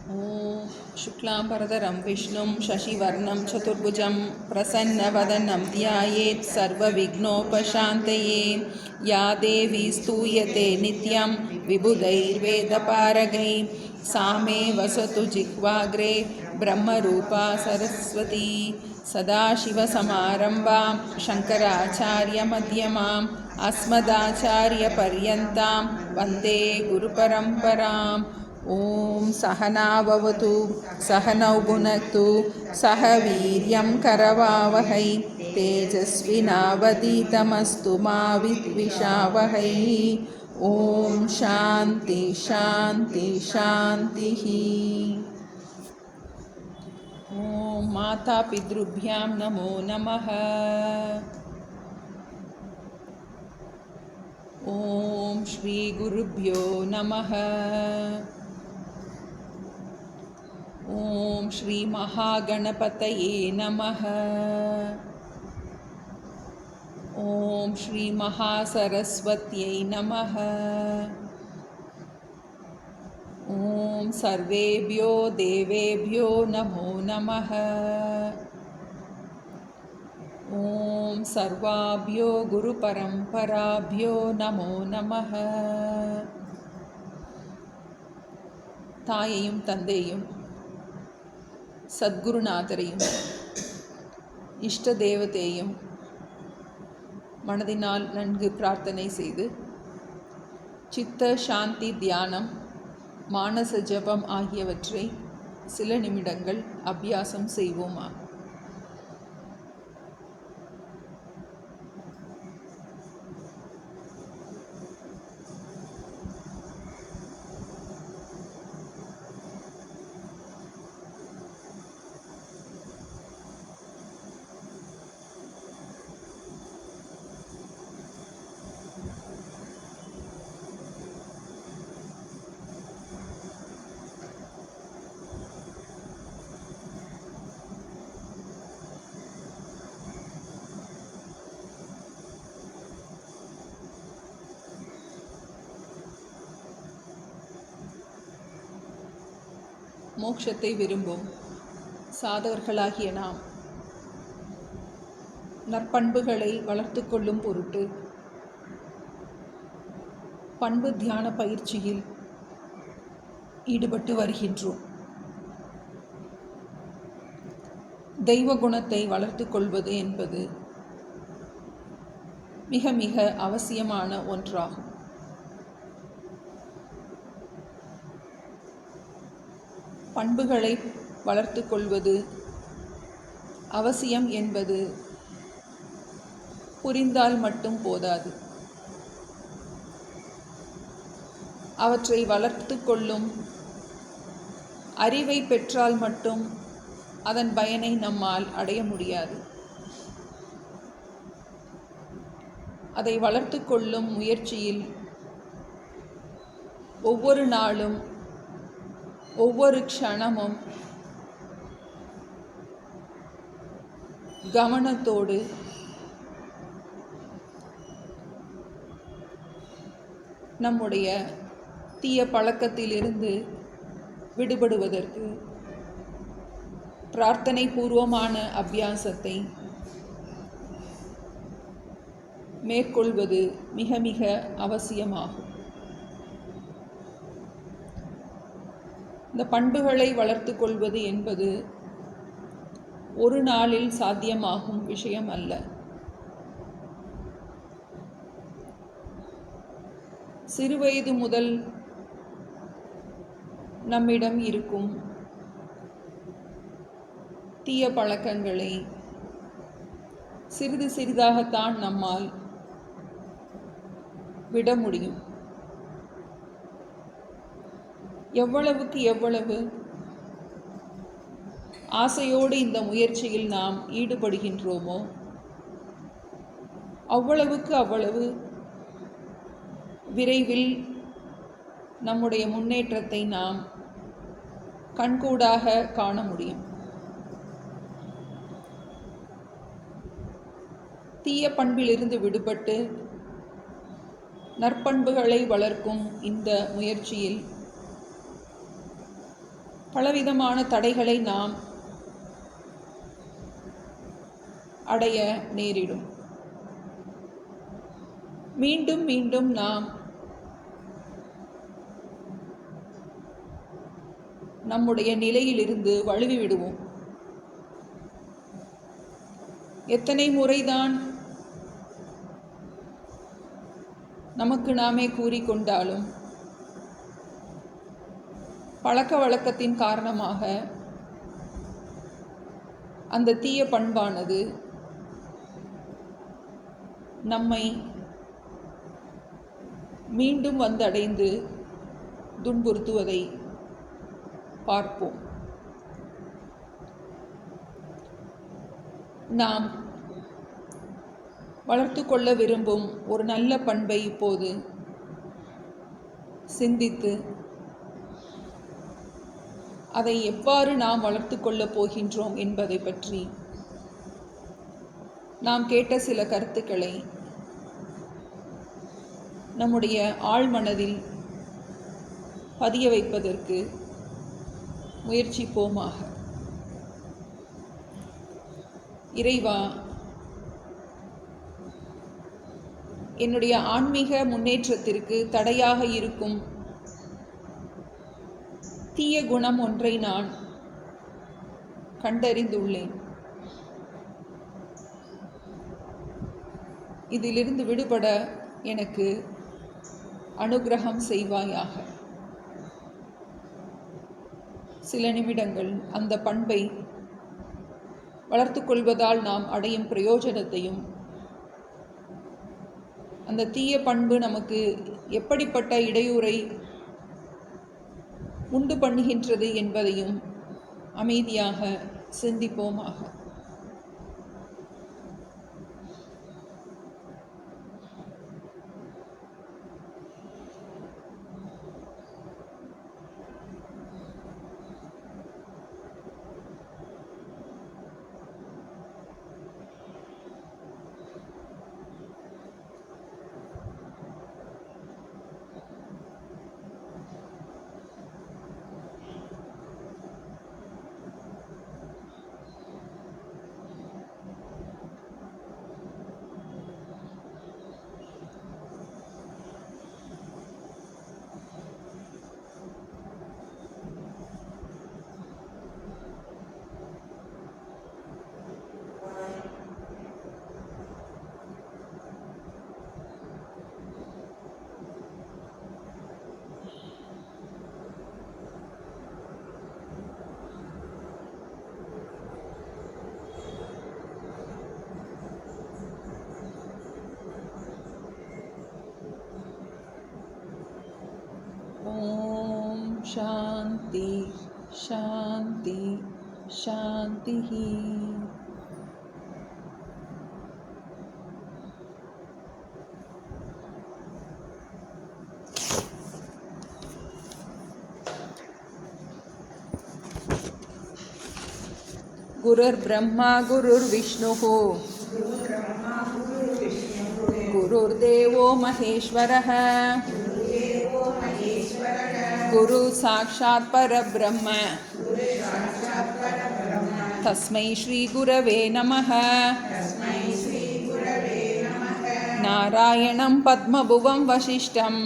ॐ शुक्लाम्बरधरं विष्णुं शशिवर्णं चतुर्भुजं प्रसन्नवदनं ध्यायेत् सर्वविघ्नोपशान्तये। या देवी स्तूयते नित्यं विबुधैर्वेदपारगैः सा मे वसतु जिह्वाग्रे ब्रह्मरूपा सरस्वती। सदाशिवसमारम्भां शङ्कराचार्यमध्यमाम् अस्मदाचार्यपर्यन्तां वन्दे गुरुपरम्पराम्। ॐ सहना भवतु सहनौ भुनक्तु सह वीर्यं करवावहै तेजस्विनावधीतमस्तु मा विद्विषावहै। ॐ शान्ति शान्ति शान्तिः। ॐ मातापितृभ्यां नमो नमः। ॐ श्रीगुरुभ्यो नमः। ॐ श्रीमहागणपतये नमः। ॐ श्रीमहासरस्वत्यै नमः। ॐ सर्वेभ्यो देवेभ्यो नमो नमः। ॐ सर्वाभ्यो गुरुपरम्पराभ्यो नमो नमः. தாயையும் தந்தையும் சத்குருநாதரையும் இஷ்ட தேவதையும் மனதினால் நன்கு பிரார்த்தனை செய்து சித்த சாந்தி தியானம் மானச ஜபம் ஆகியவற்றை சில நிமிடங்கள் அபியாசம் செய்வோமா. மோட்சத்தை விரும்பும் சாதகர்களாகிய நாம் நற்பண்புகளை வளர்த்து கொள்ளும் பொருட்டு பண்பு தியான பயிற்சியில் ஈடுபட்டு வருகின்றோம். தெய்வ குணத்தை வளர்த்து கொள்வது என்பது மிக மிக அவசியமான ஒன்றாகும். பண்புகளை வளர்த்து கொள்வது அவசியம் என்பது புரிந்தால் மட்டும் போதாது. அவற்றை வளர்த்து கொள்ளும் அறிவை பெற்றால் மட்டும் அதன் பயனை நம்மால் அடைய முடியாது. அதை வளர்த்து கொள்ளும் முயற்சியில் ஒவ்வொரு நாளும் ஒவ்வொரு க்ஷணமும் கவனத்தோடு நம்முடைய தீய பழக்கத்திலிருந்து விடுபடுவதற்கு பிரார்த்தனை பூர்வமான அபியாசத்தை மேற்கொள்வது மிக மிக அவசியமாகும். இந்த பண்புகளை வளர்த்து கொள்வது என்பது ஒரு நாளில் சாத்தியமாகும் விஷயம் அல்ல. சிறுவயது முதல் நம்மிடம் இருக்கும் தீய பழக்கங்களை சிறிது சிறிதாகத்தான் நம்மால் விட முடியும். எவ்வளவுக்கு எவ்வளவு ஆசையோடு இந்த முயற்சியில் நாம் ஈடுபடுகின்றோமோ அவ்வளவுக்கு அவ்வளவு விரைவில் நம்முடைய முன்னேற்றத்தை நாம் கண்கூடாக காண முடியும். தீய பண்பிலிருந்து விடுபட்டு நற்பண்புகளை வளர்க்கும் இந்த முயற்சியில் பலவிதமான தடைகளை நாம் அடைய நேரிடும். மீண்டும் மீண்டும் நாம் நம்முடைய நிலையிலிருந்து வழுவி விடுவோம். எத்தனை முறைதான் நமக்கு நாமே கூறிக்கொண்டாலும் பழக்க வழக்கத்தின் காரணமாக அந்த தீய பண்பானது நம்மை மீண்டும் வந்தடைந்து துன்புறுத்துவதை பார்ப்போம். நாம் வளர்த்து கொள்ள விரும்பும் ஒரு நல்ல பண்பை இப்போது சிந்தித்து அதை எவ்வாறு நாம் வளர்த்து கொள்ளப் போகின்றோம் என்பதை பற்றி நாம் கேட்ட சில கருத்துக்களை நம்முடைய ஆழ்மனதில் பதிய வைப்பதற்கு முயற்சிப்போமாக. இறைவா, என்னுடைய ஆன்மீக முன்னேற்றத்திற்கு தடையாக இருக்கும் தீய குணம் ஒன்றை நான் கண்டறிந்துள்ளேன். இதிலிருந்து விடுபட எனக்கு அனுக்கிரகம் செய்வாயாக. சில நிமிடங்கள் அந்த பண்பை வளர்த்து கொள்வதால் நாம் அடையும் பிரயோஜனத்தையும், அந்த தீய பண்பு நமக்கு எப்படிப்பட்ட இடையூறை உண்டு பண்ணுகின்றது என்பதையும் அமைதியாக சிந்திப்போமாக. ஓம் சாந்தி சாந்தி சாந்தி. குருர் பிரம்மா குருர் விஷ்ணுः குருர் தேவோ மகேஸ்வரः குரு சாக்ஷாத் பரபிரம்ம தஸ்மை ஸ்ரீ குரவே நமः. நாராயணம் பத்மபுவம் வசிஷ்டம்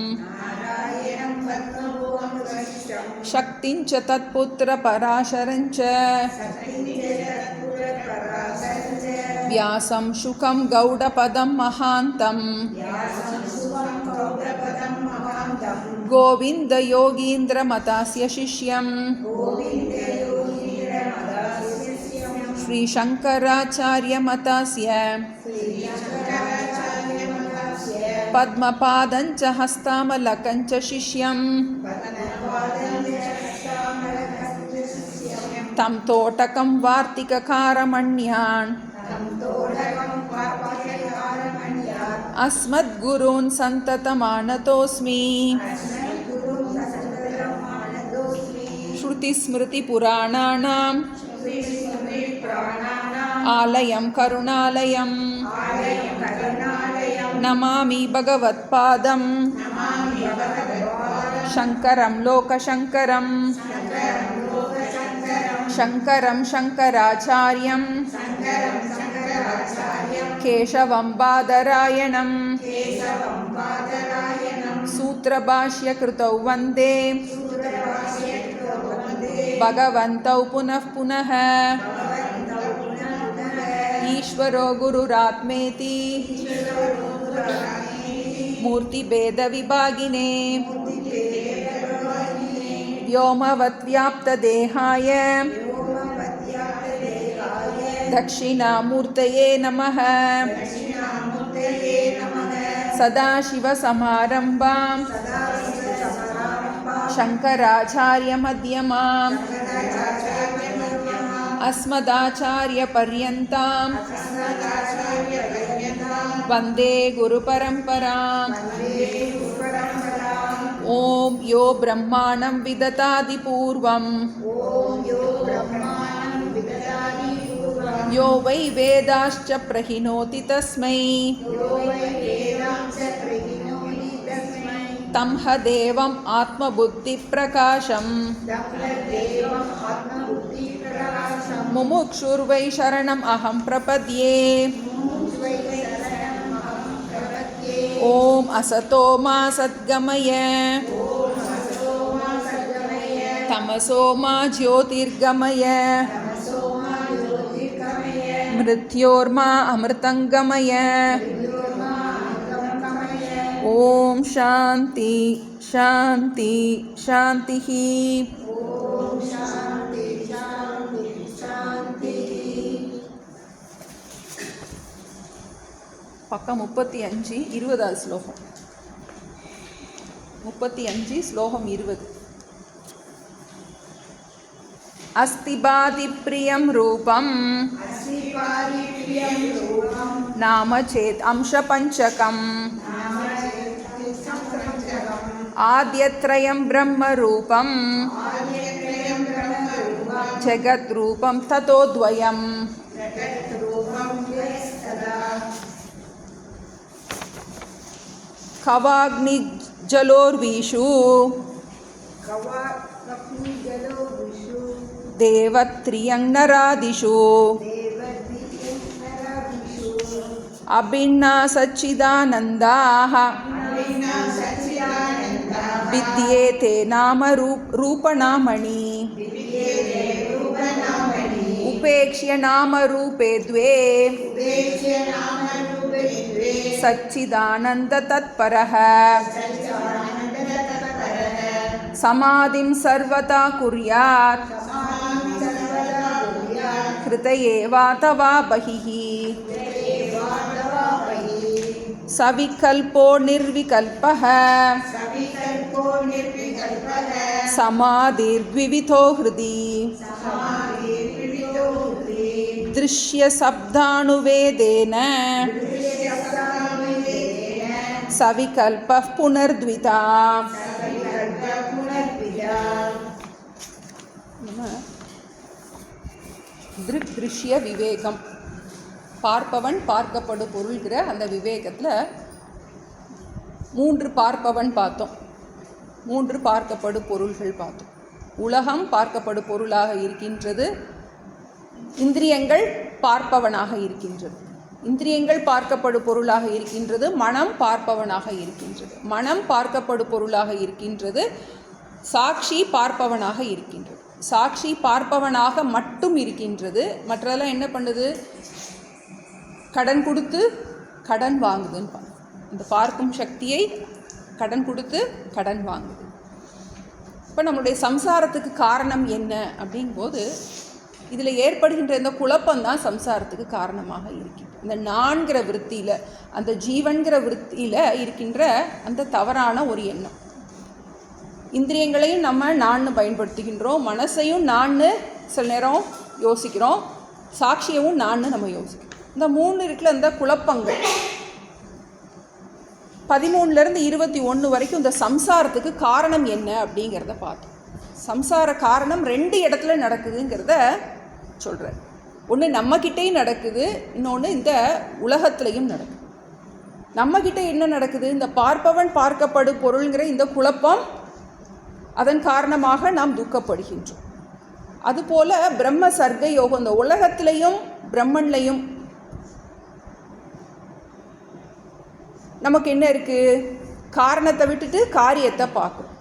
சக்திஞ்ச தத்புத்திர பராசரஞ்ச வியாசம் சுகம் கௌடபதம் மகாந்தம் கோவிந்த யோகீந்திர மதாஸ்ய சிஷ்யம் ஸ்ரீ சங்கராச்சார்ய மதாஸ்ய பத்மபாதஞ்ச ஹஸ்தாமலகஞ்ச சிஷ்யம் தம் தோட்டகம் வார்த்திககாரமண்யான் அஸ்மத்குரூன் சந்ததமானதோஸ்மி. ஸ்ருதிஸ்மிருதிபுராணானாம் ஆலயம் கருணாலயம் நமாமி பகவத்பாதம் शङ्करं लोकशङ्करं शङ्करं शङ्कराचार्यं केशवं बादरायणं सूत्रभाष्यकृतौ वन्दे भगवन्तौ पुनः पुनः ईश्वरो गुरुरात्मेति मूर्तिभेदविभागिने व्योमवद्व्याप्तदेहाय दक्षिणामूर्तये नमः। सदाशिवसमारम्भां शङ्कराचार्यमध्यमाम् अस्मदाचार्यपर्यन्तां वन्दे गुरुपरम्पराम्। ॐ यो ब्रह्माणं विदधाति यो वै वेदाश्च प्रहिणोति तस्मै तं ह देवम् आत्मबुद्धिप्रकाशम् मुमुक्षुर्वै शरणम् अहं प्रपद्ये। ॐ असतो मा सद्गमय तमसो मा ज्योतिर्गमय मृत्योर्मा अमृतङ्गमय। ॐ शान्ति शान्ति शान्तिः। பக்கம் 35 20வது ஸ்லோகம். 35 ஸ்லோகம் 20. अस्ति प्रियं रूपं नाम चेत् अंशपञ्चकम् आद्यत्रयं ब्रह्मरूपं जगद्रूपं ततो द्वयम्। कवाग्निजलोर्विषु देवत्रियङ्नरादिषु अभिन्ना सच्चिदानन्दाः विद्येते नाम रूपनामणि उपेक्ष्य नाम रूपे द्वे सच्चिदानन्द तत्परः समाधिं सर्वदा कुर्यात् हृदये वातवा बहिः सविकल्पो निर्विकल्पः समाधिर्द्विविधो हृदि दृश्यशब्दानुवेदेन सविकल्पः पुनर्द्विधा। திருக் திருஷ்ய விவேகம், பார்ப்பவன் பார்க்கப்படு பொருள்கிற அந்த விவேகத்தில் 3 பார்ப்பவன் பார்த்தோம், 3 பார்க்கப்படு பொருள்கள் பார்த்தோம். உலகம் பார்க்கப்படு பொருளாக இருக்கின்றது, இந்திரியங்கள் பார்ப்பவனாக இருக்கின்றது. இந்திரியங்கள் பார்க்கப்படு பொருளாக இருக்கின்றது, மனம் பார்ப்பவனாக இருக்கின்றது. மனம் பார்க்கப்படு பொருளாக இருக்கின்றது, சாட்சி பார்ப்பவனாக இருக்கின்றது. சாட்சி பார்ப்பவனாக மட்டும் இருக்கின்றது, மற்றதெல்லாம் என்ன பண்ணுது? கடன் கொடுத்து கடன் வாங்குதுன்னு. இந்த பார்க்கும் சக்தியை கடன் கொடுத்து கடன் வாங்குது. இப்போ நம்மளுடைய சம்சாரத்துக்கு காரணம் என்ன அப்படிங்கும்போது இதில் ஏற்படுகின்ற இந்த குழப்பம்தான் சம்சாரத்துக்கு காரணமாக இருக்கின்றது. இந்த நான்கிற விருத்தியில், அந்த ஜீவன்கிற விருத்தியில் இருக்கின்ற அந்த தவறான ஒரு எண்ணம். இந்திரியங்களையும் நம்ம நான்னு பயன்படுத்துகின்றோம், மனசையும் நான்னு சில நேரம் யோசிக்கிறோம், சாட்சியவும் நான்னு நம்ம யோசிக்கிறோம். இந்த 3 இருக்குல்ல, இந்த குழப்பங்கள் 13லேருந்து 21 வரைக்கும் இந்த சம்சாரத்துக்கு காரணம் என்ன அப்படிங்கிறத பார்த்தோம். சம்சார காரணம் 2 இடத்துல நடக்குதுங்கிறத சொல்கிறேன். ஒன்று நம்மக்கிட்டேயும் நடக்குது, இன்னொன்று இந்த உலகத்துலேயும் நடக்குது. நம்மக்கிட்ட என்ன நடக்குது? இந்த பார்ப்பவன் பார்க்கப்படு பொருள்ங்கிற இந்த குழப்பம் அதன் காரணமாக நாம் துக்கப்படுகின்றோம். அதுபோல் பிரம்ம சர்க்க யோகம், இந்த உலகத்திலையும் பிரம்மன்லையும் நமக்கு என்ன இருக்குது? காரணத்தை விட்டுட்டு காரியத்தை பார்க்கணும்.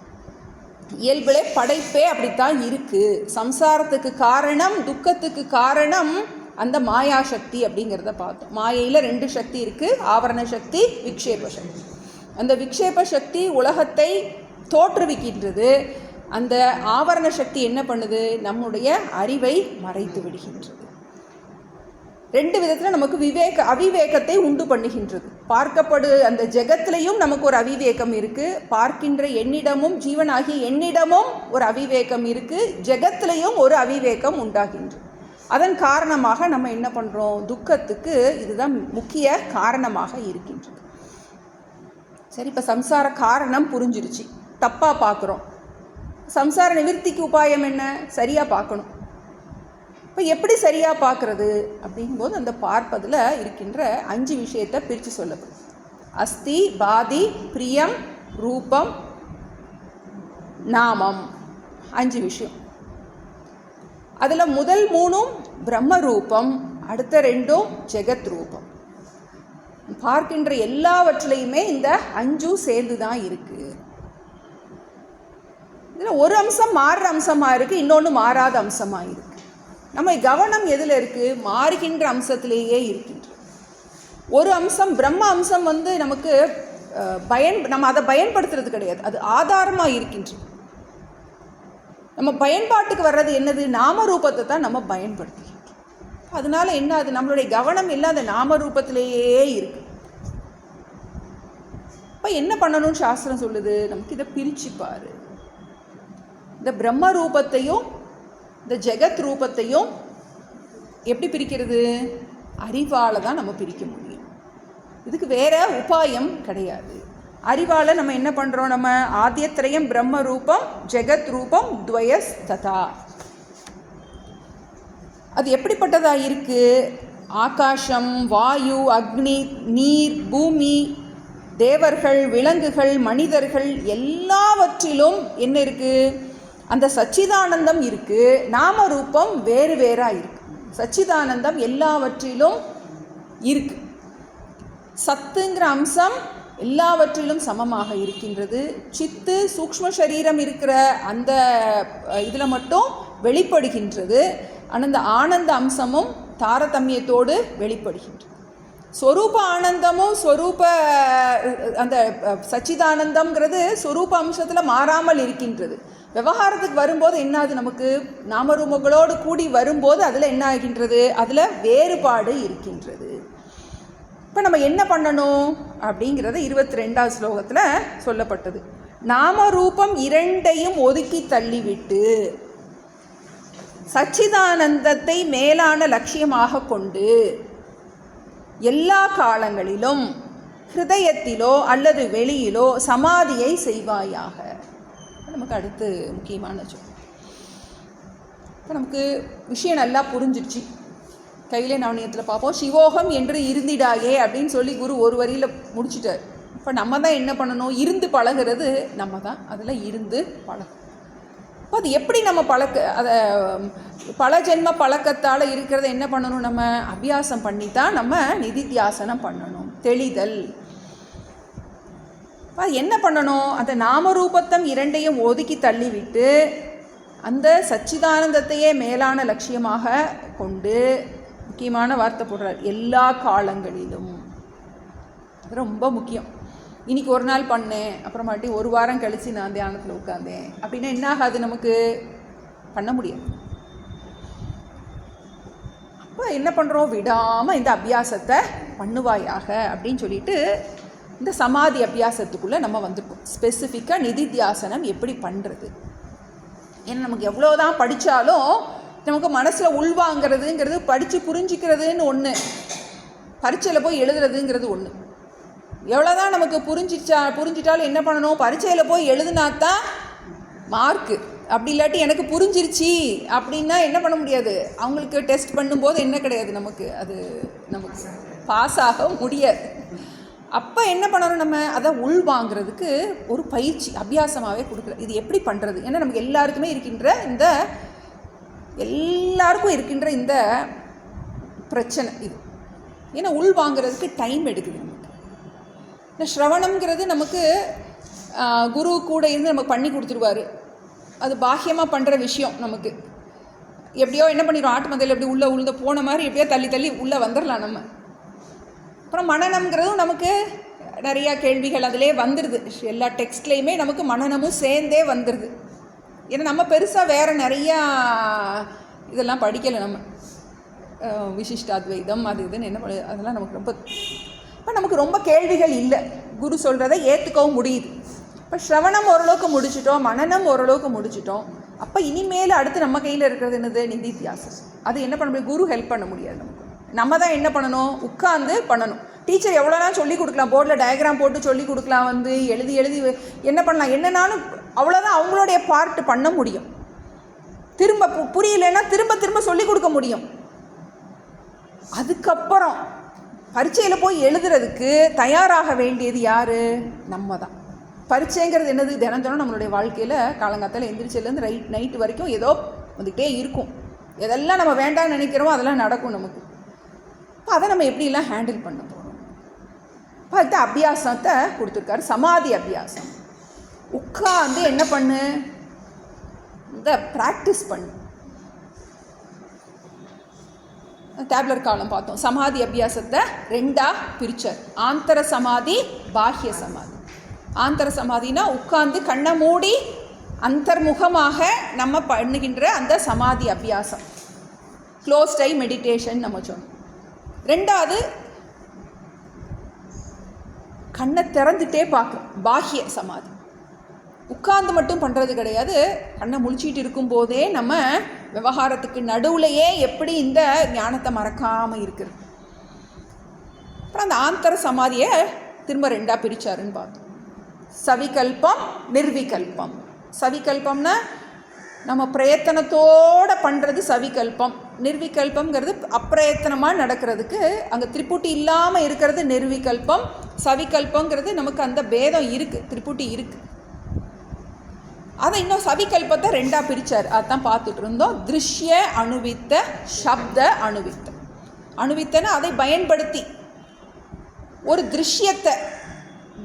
இயல்பிலே படைப்பே அப்படித்தான் இருக்குது. சம்சாரத்துக்கு காரணம், துக்கத்துக்கு காரணம் அந்த மாயா சக்தி அப்படிங்கிறத பார்த்தோம். மாயையில் 2 சக்தி இருக்குது, ஆவரண சக்தி, விக்ஷேப சக்தி. அந்த விக்ஷேப சக்தி உலகத்தை தோற்றுவிக்கின்றது. அந்த ஆவரண சக்தி என்ன பண்ணுது? நம்முடைய அறிவை மறைத்து விடுகின்றது. 2 விதத்தில் நமக்கு அவிவேகத்தை உண்டு பண்ணுகின்றது. பார்க்கப்படு அந்த ஜெகத்திலையும் நமக்கு ஒரு அவிவேகம் இருக்குது. பார்க்கின்ற என்னிடமும், ஜீவனாகிய என்னிடமும் ஒரு அவிவேகம் இருக்குது. ஜெகத்திலையும் ஒரு அவிவேகம் உண்டாகின்றது. அதன் காரணமாக நம்ம என்ன பண்ணுறோம்? துக்கத்துக்கு இதுதான் முக்கிய காரணமாக இருக்கின்றது. சரி, இப்போ சம்சார காரணம் புரிஞ்சிருச்சு, தப்பாக பார்க்குறோம். சம்சார நிவர்த்திக்கு உபாயம் என்ன? சரியாக பார்க்கணும். இப்போ எப்படி சரியாக பார்க்குறது அப்படிங்கும்போது அந்த பார்ப்பதில் இருக்கின்ற 5 விஷயத்தை பிரித்து சொல்லப்படும். அஸ்தி, பாதி, பிரியம், ரூபம், நாமம், 5 விஷயம். அதில் முதல் 3ம் பிரம்ம ரூபம், அடுத்த 2ம் ஜெகத் ரூபம். பார்க்கின்ற எல்லாவற்றிலையுமே இந்த 5ம் சேர்ந்து தான் இருக்குது. இதில் ஒரு அம்சம் மாறுற அம்சமாக இருக்குது, இன்னொன்று மாறாத அம்சமாக இருக்குது. நம்ம கவனம் எதில் இருக்குது? மாறுகின்ற அம்சத்திலேயே இருக்கின்ற ஒரு அம்சம். பிரம்ம அம்சம் நமக்கு நம்ம அதை பயன்படுத்துறது கிடையாது, அது ஆதாரமாக இருக்கின்றது. நம்ம பயன்பாட்டுக்கு வர்றது என்னது? நாமரூபத்தை தான் நம்ம பயன்படுத்துகிறோம். அதனால என்ன, அது நம்மளுடைய கவனம் எல்லாம் அந்த நாமரூபத்திலேயே இருக்கு. இப்போ என்ன பண்ணணும்னு சாஸ்திரம் சொல்லுது? நமக்கு இதை பிரிச்சு பாரு. இந்த பிரம்ம ரூபத்தையும் இந்த ஜெகத் ரூபத்தையும் எப்படி பிரிக்கிறது? அறிவால் தான் நம்ம பிரிக்க முடியும். இதுக்கு வேற உபாயம் கிடையாது. அறிவால் நம்ம என்ன பண்ணுறோம்? நம்ம ஆத்யத்ரயம் பிரம்ம ரூபம், ஜெகத் ரூபம், துவயஸ் ததா. அது எப்படிப்பட்டதாக இருக்குது? ஆகாசம், வாயு, அக்னி, நீர், பூமி, தேவர்கள், விலங்குகள், மனிதர்கள் எல்லாவற்றிலும் என்ன இருக்குது? அந்த சச்சிதானந்தம் இருக்குது. நாமரூபம் வேறு வேறாக இருக்குது. சச்சிதானந்தம் எல்லாவற்றிலும் இருக்குது. சத்துங்கிற அம்சம் எல்லாவற்றிலும் சமமாக இருக்கின்றது. சித்து சூக்ஷ்ம சரீரம் இருக்கிற அந்த இதில் மட்டும் வெளிப்படுகின்றது. ஆனால் அந்த ஆனந்த அம்சமும் தாரதமியத்தோடு வெளிப்படுகின்றது. ஸ்வரூப ஆனந்தமும் ஸ்வரூப அந்த சச்சிதானந்தம்ங்கிறது ஸ்வரூப அம்சத்தில் மாறாமல் இருக்கின்றது. விவகாரத்துக்கு வரும்போது என்னாது? நமக்கு நாமரூபங்களோடு கூடி வரும்போது அதில் என்ன ஆகின்றது? அதில் வேறுபாடு இருக்கின்றது. இப்போ நம்ம என்ன பண்ணணும் அப்படிங்கிறது 22வது ஸ்லோகத்தில் சொல்லப்பட்டது. நாமரூபம் 2ஐயும் ஒதுக்கி தள்ளிவிட்டு சச்சிதானந்தத்தை மேலான லட்சியமாக கொண்டு எல்லா காலங்களிலும் ஹிருதயத்திலோ அல்லது வெளியிலோ சமாதியை செய்வாயாக. நமக்கு அடுத்து முக்கியமான சொல். இப்போ நமக்கு விஷயம் நல்லா புரிஞ்சிடுச்சு. கையிலே நவனியத்தில் பார்ப்போம். சிவோகம் என்று இருந்திடாயே அப்படின்னு சொல்லி குரு ஒரு வரியில் முடிச்சிட்டார். இப்போ நம்ம தான் என்ன பண்ணணும்? இருந்து பழகிறது நம்ம தான். அதில் இருந்து பழகும். இப்போ அது எப்படி நம்ம அதை பல ஜென்ம பழக்கத்தால் இருக்கிறத என்ன பண்ணணும்? நம்ம அபியாசம் பண்ணி தான் நம்ம நிதித்தியாசனம் பண்ணணும். தெளிதல். அது என்ன பண்ணணும்? அந்த நாமரூபத்தம் 2ஐயும் ஒதுக்கி தள்ளிவிட்டு அந்த சச்சிதானந்தத்தையே மேலான லட்சியமாக கொண்டு, முக்கியமான வார்த்தை போடுறார், எல்லா காலங்களிலும். அது ரொம்ப முக்கியம். இன்றைக்கி ஒரு நாள் பண்ணேன், அப்புறமாட்டி ஒரு வாரம் கழித்து நான் தியானத்தில் உட்காந்தேன் அப்படின்னா என்ன ஆகாது? நமக்கு பண்ண முடியாது. அப்போ என்ன பண்ணுறோம்? விடாமல் இந்த அபியாசத்தை பண்ணுவாயாக அப்படின்னு சொல்லிட்டு இந்த சமாதி அபியாசத்துக்குள்ளே நம்ம வந்திருக்கோம். ஸ்பெசிஃபிக்காக நிதித்தியாசனம் எப்படி பண்ணுறது? ஏன்னா நமக்கு எவ்வளோதான் படித்தாலும் நமக்கு மனசில் உள்வாங்கிறதுங்கிறது, படித்து புரிஞ்சிக்கிறதுன்னு ஒன்று, பரீட்சையில் போய் எழுதுறதுங்கிறது ஒன்று. எவ்வளோதான் நமக்கு புரிஞ்சிட்டாலும் என்ன பண்ணணும்? பரீட்சையில் போய் எழுதுனாத்தான் மார்க்கு. அப்படி இல்லாட்டி எனக்கு புரிஞ்சிருச்சு அப்படின்னா என்ன பண்ண முடியாது. அவங்களுக்கு டெஸ்ட் பண்ணும்போது என்ன கிடையாது, நமக்கு அது நமக்கு பாஸ் ஆக முடியாது. அப்போ என்ன பண்ணணும், நம்ம அதை உள்வாங்கிறதுக்கு ஒரு பயிற்சி அபியாசமாகவே கொடுக்குறோம். இது எப்படி பண்ணுறது? ஏன்னா நமக்கு எல்லாருக்குமே இருக்கின்ற இந்த பிரச்சனை இது. ஏன்னா உள்வாங்கிறதுக்கு டைம் எடுக்குது நமக்கு. இந்த ஸ்ரவணம்ங்கிறது நமக்கு குரு கூட இருந்து நமக்கு பண்ணி கொடுத்துருவார். அது பாக்கியமாக பண்ணுற விஷயம். நமக்கு எப்படியோ என்ன பண்ணிடுவோம், ஆட்டு மந்தையில் எப்படி உள்ளே போன மாதிரி எப்படியோ தள்ளி உள்ளே வந்துடலாம் நம்ம. அப்புறம் மனநம்ங்கிறதும் நமக்கு நிறையா கேள்விகள் அதிலே வந்துடுது. எல்லா டெக்ஸ்ட்லேயுமே நமக்கு மனநமும் சேர்ந்தே வந்துடுது. ஏன்னா நம்ம பெருசாக வேறு நிறையா இதெல்லாம் படிக்கலை. நம்ம விசிஷ்டாத்வைதம் அது இதுன்னு என்ன அதெல்லாம் நமக்கு நமக்கு ரொம்ப கேள்விகள் இல்லை. குரு சொல்கிறத ஏற்றுக்கவும் முடியுது. இப்போ ஸ்ரவணம் ஓரளவுக்கு முடிச்சிட்டோம், மனநம் ஓரளவுக்கு முடிச்சிட்டோம். அப்போ இனிமேல் அடுத்து நம்ம கையில் இருக்கிறது என்னது? நிதித்தியாசம். அது என்ன பண்ண முடியும்? குரு ஹெல்ப் பண்ண முடியாது நமக்கு. நம்ம தான் என்ன பண்ணணும்? உட்காந்து பண்ணணும். டீச்சர் எவ்வளோலாம் சொல்லி கொடுக்கலாம், போர்டில் டயக்ராம் போட்டு சொல்லி கொடுக்கலாம், எழுதி என்ன பண்ணலாம், என்னன்னாலும் அவ்வளோதான் அவங்களுடைய பார்ட் பண்ண முடியும். திரும்ப புரியலைன்னா திரும்ப சொல்லி கொடுக்க முடியும். அதுக்கப்புறம் பரீட்சையில் போய் எழுதுறதுக்கு தயாராக வேண்டியது யார்? நம்ம தான். பரீட்சைங்கிறது என்னது? தினம் நம்மளுடைய வாழ்க்கையில் காலங்காத்தால் எந்திரிச்சிலேருந்து நைட்டு வரைக்கும் ஏதோ வந்துக்கிட்டே இருக்கும். எதெல்லாம் நம்ம வேண்டாம்னு நினைக்கிறோமோ அதெல்லாம் நடக்கும் நமக்கு. இப்போ அதை நம்ம எப்படிலாம் ஹேண்டில் பண்ண போகிறோம்? இப்போ அடுத்த அபியாசத்தை கொடுத்துருக்காரு, சமாதி அபியாசம். உட்காந்து என்ன பண்ணு? இந்த ப்ராக்டிஸ் பண்ணு. டேப்லர் காலம் பார்த்தோம். சமாதி அபியாசத்தை 2ஆக பிரித்தார். ஆந்தர சமாதி, பாஹ்ய சமாதி. ஆந்தர சமாதினா உட்கார்ந்து கண்ணை மூடி அந்தர்முகமாக நம்ம பண்ணுகின்ற அந்த சமாதி அபியாசம், க்ளோஸ்ட் ஐ மெடிடேஷன் நம்ம சொன்னோம். 2வது கண்ணை திறந்துட்டே பார்க்குறோம், பாஹ்ய சமாதி. உட்கார்ந்து மட்டும் பண்ணுறது கிடையாது, கண்ணை முழிச்சிட்டு இருக்கும்போதே நம்ம விவகாரத்துக்கு நடுவுலையே எப்படி இந்த ஞானத்தை மறக்காமல் இருக்கிறது. அப்புறம் அந்த ஆந்தர சமாதியை திரும்ப 2ஆக பிரித்தாருன்னு பார்த்தோம். சவிகல்பம், நிர்விகல்பம். சவிகல்பம்னா நம்ம பிரயத்தனத்தோடு பண்ணுறது சவிகல்பம். நிர்விகல்பம்ங்கிறது அப்பிரயத்தனமாக நடக்கிறதுக்கு, அங்கே திரிபுட்டி இல்லாமல் இருக்கிறது நிர்விகல்பம். சவிகல்பங்கிறது நமக்கு அந்த பேதம் இருக்குது, திரிபுட்டி இருக்குது. அதை இன்னும் சவிகல்பத்தை 2ஆக பிரித்தார். அதுதான் பார்த்துட்டு இருந்தோம். திருஷ்ய அணுவித்த, சப்த அணுவித்த. அணுவித்தனை அதை பயன்படுத்தி, ஒரு திருஷ்யத்தை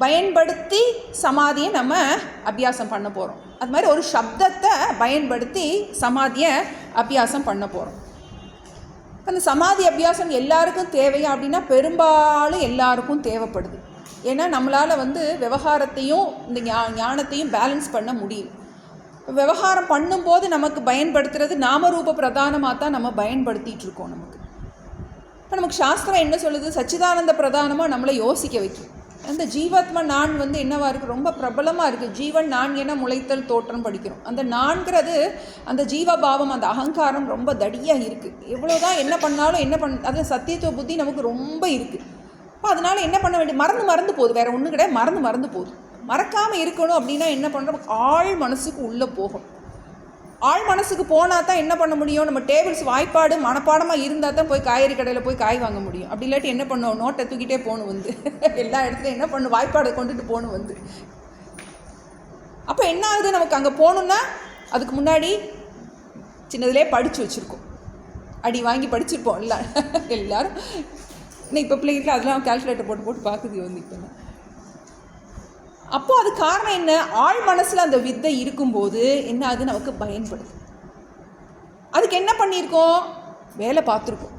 பயன்படுத்தி சமாதியை நம்ம அபியாசம் பண்ண போகிறோம். அது மாதிரி ஒரு சப்தத்தை பயன்படுத்தி சமாதியை அபியாசம் பண்ண போகிறோம். அந்த சமாதி அபியாசம் எல்லாருக்கும் தேவையா அப்படின்னா பெரும்பாலும் எல்லாருக்கும் தேவைப்படுது. ஏன்னா நம்மளால் விவகாரத்தையும் இந்த ஞானத்தையும் பேலன்ஸ் பண்ண முடியும். விவகாரம் பண்ணும்போது நமக்கு பயன்படுத்துறது நாமரூப பிரதானமாக தான் நம்ம பயன்படுத்திகிட்டு இருக்கோம். நமக்கு இப்போ நமக்கு சாஸ்திரம் என்ன சொல்லுது? சச்சிதானந்த பிரதானமாக நம்மளை யோசிக்க வைக்கும். அந்த ஜீவாத்மா நான் என்னவாக இருக்குது? ரொம்ப பிரபலமாக இருக்குது. ஜீவன் நான் என முளைத்தல் தோற்றம் படிக்கிறோம். அந்த நான்கிறது அந்த ஜீவபாவம், அந்த அகங்காரம் ரொம்ப தடியாக இருக்குது. எவ்வளோதான் என்ன பண்ணாலும் அது சத்தியத்துவ புத்தி நமக்கு ரொம்ப இருக்குது. அப்போ அதனால் என்ன பண்ண வேண்டிய, மறந்து போகுது. வேறு ஒன்றும் கிடையாது, மறந்து போகுது. மறக்காமல் இருக்கணும் அப்படின்னா என்ன பண்ணுறோம்? ஆழ் மனசுக்கு உள்ளே போகும். ஆழ் மனசுக்கு போனால் தான் என்ன பண்ண முடியும்? நம்ம டேபிள்ஸ் வாய்ப்பாடு மனப்பாடமாக இருந்தால் தான் போய் காய்கறி கடையில் போய் காய் வாங்க முடியும். அப்படி இல்லாட்டி என்ன பண்ணுவோம்? நோட்டை தூக்கிட்டே போகணும் எல்லா இடத்துலையும் என்ன பண்ணும்? வாய்ப்பாடை கொண்டுட்டு போகணும் அப்போ என்ன ஆகுது? நமக்கு அங்கே போகணுன்னா அதுக்கு முன்னாடி சின்னதுலேயே படித்து வச்சுருக்கோம், அடி வாங்கி படிச்சிருப்போம் எல்லோரும். இன்னும் இப்போ பிள்ளைங்களுக்கு அதெல்லாம் கால்குலேட்டர் போட்டு பார்க்குது இப்போ. அப்போது அது காரணம் என்ன? ஆழ் மனசில் அந்த வித்தை இருக்கும்போது என்ன ஆகுது? நமக்கு பயன்படுது. அதுக்கு என்ன பண்ணியிருக்கோம்? வேலை பார்த்துருக்கோம்.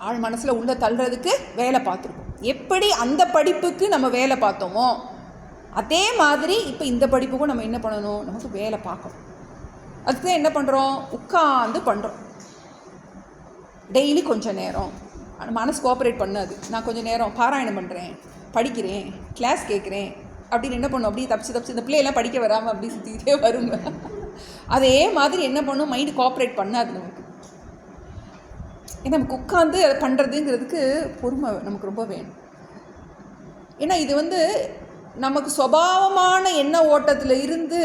ஆழ் மனசில் உள்ள தள்ளுறதுக்கு வேலை பார்த்துருக்கோம். எப்படி அந்த படிப்புக்கு நம்ம வேலை பார்த்தோமோ அதே மாதிரி இப்போ இந்த படிப்புக்கும் நம்ம என்ன பண்ணணும்? நமக்கு வேலை பார்க்கணும். அதுக்கு தான் என்ன பண்ணுறோம்? உட்காந்து பண்ணுறோம். டெய்லி கொஞ்சம் நேரம் மனசு கோஆப்ரேட் பண்ணாது. நான் கொஞ்சம் நேரம் பாராயணம் பண்ணுறேன், படிக்கிறேன், கிளாஸ் கேட்குறேன் அப்படின்னு என்ன பண்ணும்? அப்படியே தப்பிச்சு இந்த பிள்ளையெல்லாம் படிக்க வராமல் அப்படி சுற்றிக்கிட்டே வருங்க. அதே மாதிரி என்ன பண்ணும்? மைண்டு கோஆப்ரேட் பண்ணாது நமக்கு. ஏன்னா நமக்கு உட்காந்து அதை பண்ணுறதுங்கிறதுக்கு பொறுமை நமக்கு ரொம்ப வேணும். ஏன்னா இது நமக்கு சுபாவமான எண்ண ஓட்டத்தில் இருந்து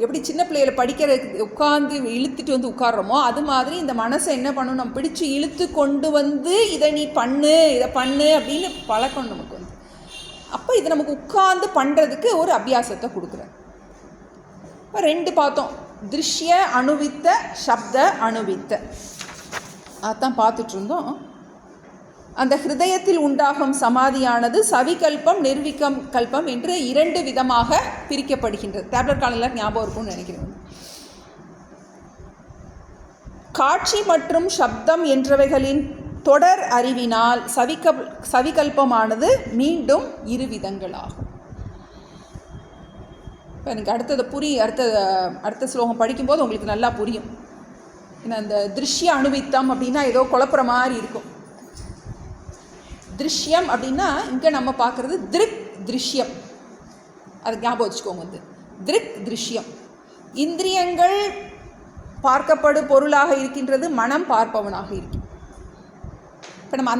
எப்படி சின்ன பிள்ளைகளை படிக்கிற உட்காந்து இழுத்துட்டு வந்து உட்கார்றோமோ அது மாதிரி இந்த மனசை என்ன பண்ணணும், நம்ம பிடிச்சி இழுத்து கொண்டு வந்து இதை நீ பண்ணு, இதை பண்ணு அப்படின்னு பழக்கம் நமக்கு வந்து. அப்போ இதை நமக்கு உட்கார்ந்து பண்ணுறதுக்கு ஒரு அபியாசத்தை கொடுக்குறேன். இப்போ 2 பார்த்தோம், திருஷ்ய அணுவித்த, சப்த அணுவித்த. அதான் பார்த்துட்டு இருந்தோம். அந்த ஹிருதயத்தில் உண்டாகும் சமாதியானது சவிகல்பம் நிர்விகம் கல்பம் என்று 2 விதமாக பிரிக்கப்படுகின்றது. டேப்லெட் காலையில் ஞாபகம் இருக்கும்னு நினைக்கிறேன். காட்சி மற்றும் சப்தம் என்றவைகளின் தொடர் அறிவினால் சவிகல்பமானது மீண்டும் 2 விதங்களாகும். இப்போ எனக்கு அடுத்த ஸ்லோகம் படிக்கும்போது உங்களுக்கு நல்லா புரியும். ஏன்னா அந்த திருஷ்ய அணுவித்தம் அப்படின்னா ஏதோ குழப்புற மாதிரி இருக்கும். திருஷ்யம் அப்படின்னா இங்கே நம்ம பார்க்குறது திருக் திருஷ்யம், அது ஞாபகம் வச்சுக்கோங்க. வந்து திருக் திருஷ்யம், இந்திரியங்கள் பார்க்கப்படும் பொருளாக இருக்கின்றது, மனம் பார்ப்பவனாக இருக்கும். இப்போ நம்ம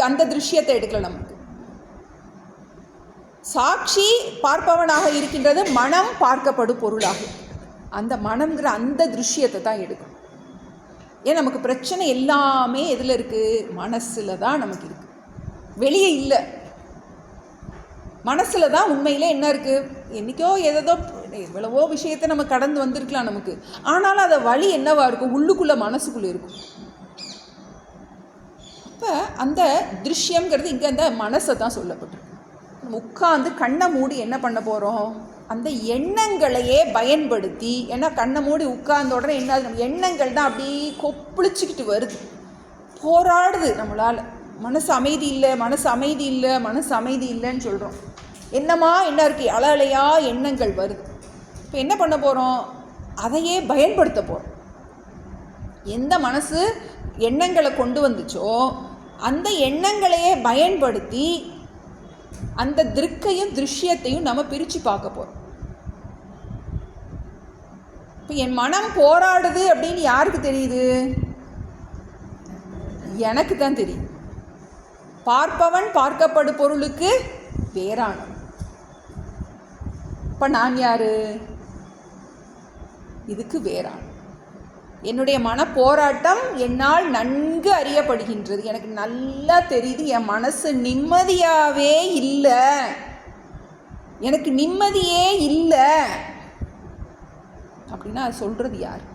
அந்த திருஷ்யத்தை எடுக்கல. நமக்கு சாட்சி பார்ப்பவனாக இருக்கின்றது, மனம் பார்க்கப்படும் பொருளாக அந்த மனம்ங்கிற அந்த திருஷ்யத்தை தான் எடுக்கணும். ஏன் நமக்கு பிரச்சனை எல்லாமே எதில் இருக்குது, மனசில் தான் நமக்கு இருக்குது, வெளியே இல்லை. மனசில் தான் உண்மையிலே என்ன இருக்குது, என்றைக்கோ ஏதோ எவ்வளவோ விஷயத்தை நம்ம கடந்து வந்திருக்கலாம் நமக்கு, ஆனாலும் அதை வழி என்னவா இருக்கும், உள்ளுக்குள்ளே மனசுக்குள்ளே இருக்கும். அப்போ அந்த திருஷ்யங்கிறது இங்கே அந்த மனசை தான் சொல்லப்பட்டிருக்கு. நம்ம உட்காந்து கண்ணை மூடி என்ன பண்ண போகிறோம், அந்த எண்ணங்களையே பயன்படுத்தி, ஏன்னா கண்ணை மூடி உட்கார்ந்த உடனே என்ன, நம்ம எண்ணங்கள் தான் அப்படியே கொப்பளிச்சுக்கிட்டு வருது, போராடுது நம்மளால். மனசு அமைதி இல்லை, மனசு அமைதி இல்லை, மனசு அமைதி இல்லைன்னு சொல்கிறோம். என்ன இருக்குது, அலையா எண்ணங்கள் வருது. இப்போ என்ன பண்ண போகிறோம், அதையே பயன்படுத்த போகிறோம். எந்த மனசு எண்ணங்களை கொண்டு வந்துச்சோ அந்த எண்ணங்களையே பயன்படுத்தி அந்த திருக்கையும் திருஷ்யத்தையும் நம்ம பிரித்து பார்க்க போகிறோம். இப்போ என் மனம் போராடுது அப்படின்னு யாருக்கு தெரியுது, எனக்கு தான் தெரியும். பார்ப்பவன் பார்க்கப்படும் பொருளுக்கு வேறானவன். இப்போ நான் யாரு, இதுக்கு வேறான. என்னுடைய மன போராட்டம் என்னால் நன்கு அறியப்படுகின்றது, எனக்கு நல்லா தெரியுது. என் மனசு நிம்மதியாகவே இல்லை, எனக்கு நிம்மதியே இல்லை அப்படின்னா அது சொல்கிறது யார்,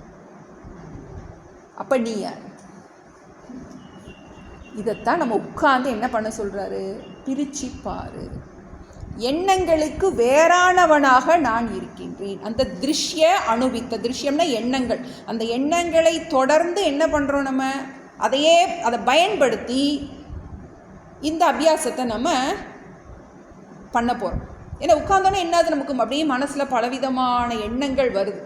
அப்போ நீ யார்? இதைத்தான் நம்ம உட்கார்ந்து என்ன பண்ண சொல்கிறாரு, பிரிச்சு பாரு. எண்ணங்களுக்கு வேறானவனாக நான் இருக்கின்றேன். அந்த திருஷ்ய அணுவித்த, திருஷ்யம்னா எண்ணங்கள், அந்த எண்ணங்களை தொடர்ந்து என்ன பண்ணுறோம், நம்ம அதை பயன்படுத்தி இந்த அபியாசத்தை நம்ம பண்ண போகிறோம். ஏன்னா உட்கார்ந்தோன்னே என்னது, நமக்கு அப்படியே மனசில் பலவிதமான எண்ணங்கள் வருது.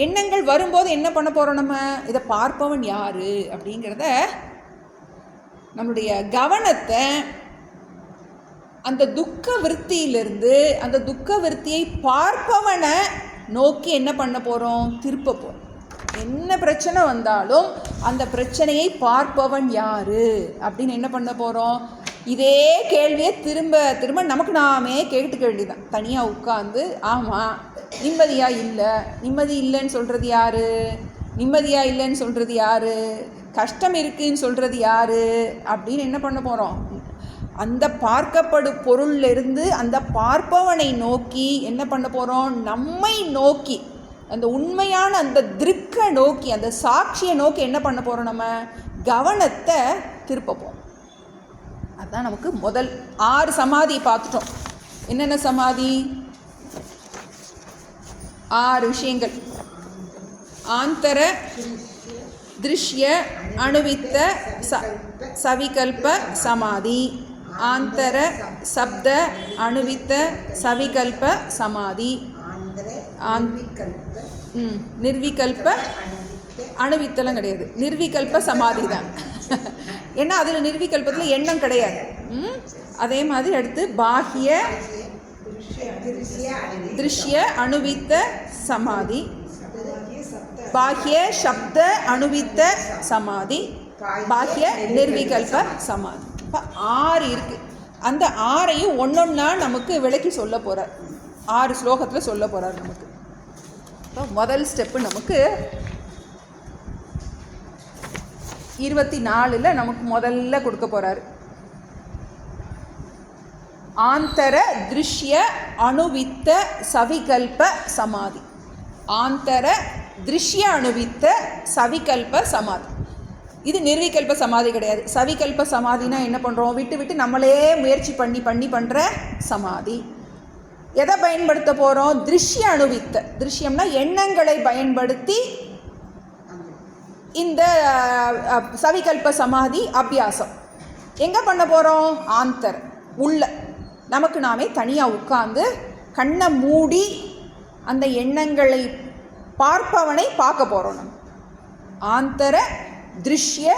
எண்ணங்கள் வரும்போது என்ன பண்ண போகிறோம், நம்ம இதை பார்ப்பவன் யார் அப்படிங்கிறத நம்முடைய கவனத்தை அந்த துக்க விருத்தியிலிருந்து அந்த துக்க விருத்தியை பார்ப்பவனை நோக்கி என்ன பண்ண போகிறோம், திருப்ப போகிறோம். என்ன பிரச்சனை வந்தாலும் அந்த பிரச்சனையை பார்ப்பவன் யார் அப்படின்னு என்ன பண்ண போகிறோம், இதே கேள்வியை திரும்ப திரும்ப நமக்கு நாமே கேட்டுக்க வேண்டியதான். தனியாக உட்காந்து ஆமாம் நிம்மதியாக இல்லை, நிம்மதி இல்லைன்னு சொல்கிறது யார், நிம்மதியாக இல்லைன்னு சொல்கிறது யார், கஷ்டம் இருக்குன்னு சொல்கிறது யார் அப்படின்னு என்ன பண்ண போகிறோம், அந்த பார்க்கப்படும் பொருளிலிருந்து அந்த பார்ப்பவனை நோக்கி என்ன பண்ண போகிறோம், நம்மை நோக்கி அந்த உண்மையான அந்த திருக்கை நோக்கி அந்த சாட்சியை நோக்கி என்ன பண்ண போகிறோம், நம்ம கவனத்தை திருப்ப போகிறோம். அதுதான் நமக்கு முதல் 6 சமாதி பார்த்துட்டோம். என்னென்ன சமாதி, 6 விஷயங்கள். ஆந்தர திருஷ்ய அணுவித்த சவிகல்ப சமாதி, ஆந்தர சப்த அணுவித்த சவிகல்ப சமாதி, நிர்விகல்ப அணுவித்தலாம் கிடையாது, நிர்விகல்ப சமாதி தான். ஏன்னா அதில் நிர்விகல்பத்தில் எண்ணம் கிடையாது. அதே மாதிரி அடுத்து பாஹ்ய திருஷ்ய அணுவித்த சமாதி, பாஹ்ய சப்த அணுவித்த சமாதி, பாஹ்ய நிர்விகல்ப சமாதி. இப்போ 6 இருக்குது. அந்த 6ஐயும் ஒன்றொன்னா நமக்கு விளக்கி சொல்ல போகிறார், 6 ஸ்லோகத்தில் சொல்ல போகிறார் நமக்கு. இப்போ முதல் ஸ்டெப்பு நமக்கு 24 நமக்கு முதல்ல கொடுக்க போகிறாரு. ஆந்தர திருஷ்ய அணுவித்த சவிகல்ப சமாதி. ஆந்தர திருஷ்ய அணுவித்த சவிகல்ப சமாதி. இது நிர்விகல்ப சமாதி கிடையாது. சவிகல்ப சமாதினா என்ன பண்ணுறோம், விட்டு விட்டு நம்மளே முயற்சி பண்ணி பண்ணுற சமாதி. எதை பயன்படுத்த போகிறோம், திருஷ்ய அணுவித்த. திருஷ்யம்னா எண்ணங்களை பயன்படுத்தி இந்த சவிகல்ப சமாதி அபியாசம் எங்கே பண்ண போகிறோம், ஆந்தர் உள்ள நமக்கு நாமே தனியாக உட்கார்ந்து கண்ணை மூடி அந்த எண்ணங்களை பார்ப்பவனை பார்க்க போகிறோம். நம்ம ஆந்தர திருஷ்ய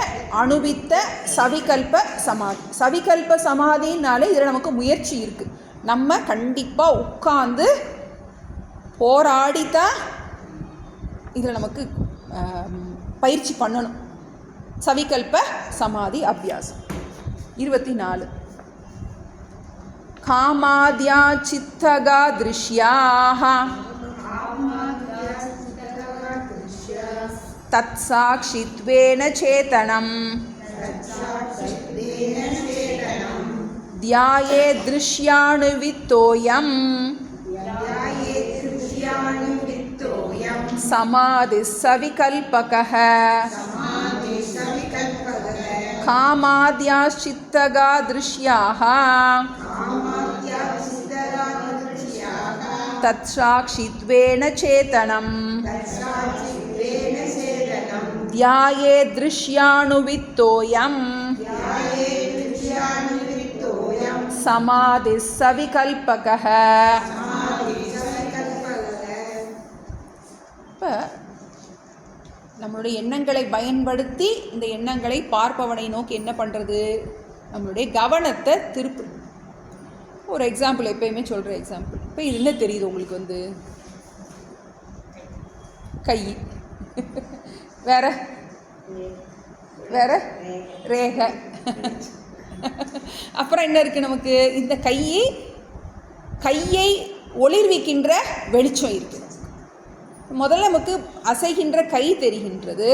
அணுவித்த சவிகல்ப சமாதி. சவிகல்ப சமாதினாலே இதில் நமக்கு முயற்சி இருக்குது. நம்ம கண்டிப்பாக உட்கார்ந்து போராடித்தான் இதில் நமக்கு பயிற்சி பண்ணணும். சவிகல்ப சமாதி அபியாசம். 24 காமாத்யா சித்தகா திருஷ்யாஹ தத் சாக்ஷித்வேன சேதனம் தியாயே திருஷ்யாணுவித்தோயம் சமாதி சவிகல்பகः. காமாத்யாச்சித்தகா திருஷ்யாः தத் சாக்ஷித்வேன சேதனம் தியாயே திருஷ்யாணுவித்தோயம் சமாதி சவிகல்பகः. இப்போ நம்மளுடைய எண்ணங்களை பயன்படுத்தி இந்த எண்ணங்களை பார்ப்பவனை நோக்கி என்ன பண்ணுறது, நம்மளுடைய கவனத்தை திருப்பு. ஒரு எக்ஸாம்பிள் எப்பயுமே சொல்கிற எக்ஸாம்பிள். இப்போ இது என்ன தெரியுது உங்களுக்கு, கை, வேற வேற ரேகை, அப்புறம் என்ன இருக்குது நமக்கு, இந்த கையை ஒளிர்விக்கின்ற வெளிச்சம் இருக்குது. முதல்ல நமக்கு அசைகின்ற கை தெரிகின்றது.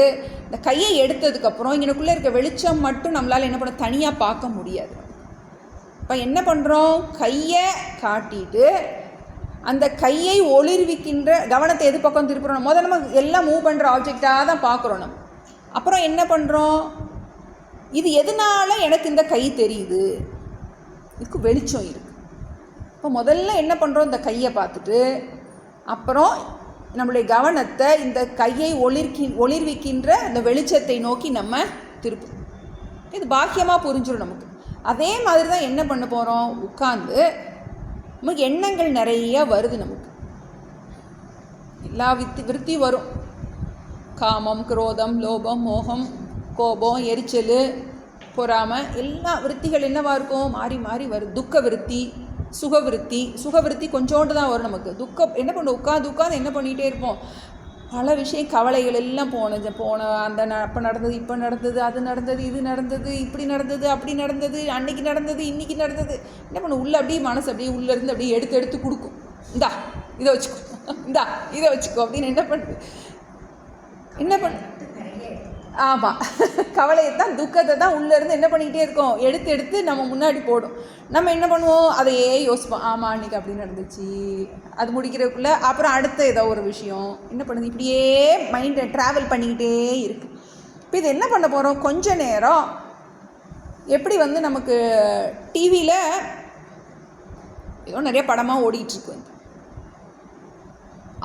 இந்த கையை எடுத்ததுக்கப்புறம் இங்கனுக்குள்ளே இருக்க வெளிச்சம் மட்டும் நம்மளால் என்ன பண்ண தனியாக பார்க்க முடியாது. இப்போ என்ன பண்ணுறோம், கையை காட்டிட்டு அந்த கையை ஒளிர்விக்கின்ற கவனத்தை எது பக்கம் திருப்புறோம். முதல்ல நம்ம எல்லாம் மூவ் பண்ணுற ஆப்ஜெக்டாக தான் பார்க்குறோம் நம்ம. அப்புறம் என்ன பண்ணுறோம், இது எதனால் எனக்கு இந்த கை தெரியுது, இதுக்கு வெளிச்சம் இருக்குது. இப்போ முதல்ல என்ன பண்ணுறோம், இந்த கையை பார்த்துட்டு அப்புறம் நம்மளுடைய கவனத்தை இந்த கையை ஒளிர்விக்கின்ற அந்த வெளிச்சத்தை நோக்கி நம்ம திருப்போம். இது பாக்கியமாக புரிஞ்சிடும் நமக்கு. அதே மாதிரி தான் என்ன பண்ண போகிறோம், உட்கார்ந்து நமக்கு எண்ணங்கள் நிறைய வருது. நமக்கு எல்லா விருத்தி வரும். காமம், குரோதம், லோபம், மோகம், கோபம், எரிச்சல், பொறாமை, எல்லா விருத்திகள் என்னவாக இருக்கும், மாறி மாறி வரும். துக்க விருத்தி, சுகவிருத்தி கொஞ்சோண்டு தான் வரும் நமக்கு. துக்கம் என்ன பண்ணுவோம், உட்காந்து என்ன பண்ணிகிட்டே இருப்போம், பல விஷயம் கவலைகள் எல்லாம் போன அந்த அப்போ நடந்தது, இப்போ நடந்தது, அது நடந்தது, இது நடந்தது, இப்படி நடந்தது, அப்படி நடந்தது, அன்னைக்கு நடந்தது, இன்றைக்கி நடந்தது. என்ன பண்ணும், உள்ளே அப்படியே மனசு அப்படியே உள்ளேருந்து அப்படியே எடுத்து கொடுக்கும். இந்தா இதை வச்சுக்கோ, இந்தா இதை வச்சுக்கோ அப்படின்னு என்ன பண்ணு. ஆமாம், கவலையை தான், துக்கத்தை தான் உள்ளேருந்து என்ன பண்ணிக்கிட்டே இருக்கோம், எடுத்து நம்ம முன்னாடி போடும். நம்ம என்ன பண்ணுவோம், அதையே யோசிப்போம். ஆமாம் அன்றைக்கி அப்படி நடந்துச்சு, அது முடிக்கிறதுக்குள்ளே அப்புறம் அடுத்த ஏதோ ஒரு விஷயம் என்ன பண்ணுது, இப்படியே மைண்டை ட்ராவல் பண்ணிக்கிட்டே இருக்குது. இப்போ இது என்ன பண்ண போகிறோம், கொஞ்ச நேரம் எப்படி நமக்கு டிவியில் ஏதோ நிறைய படமாக ஓடிட்டுருக்கு,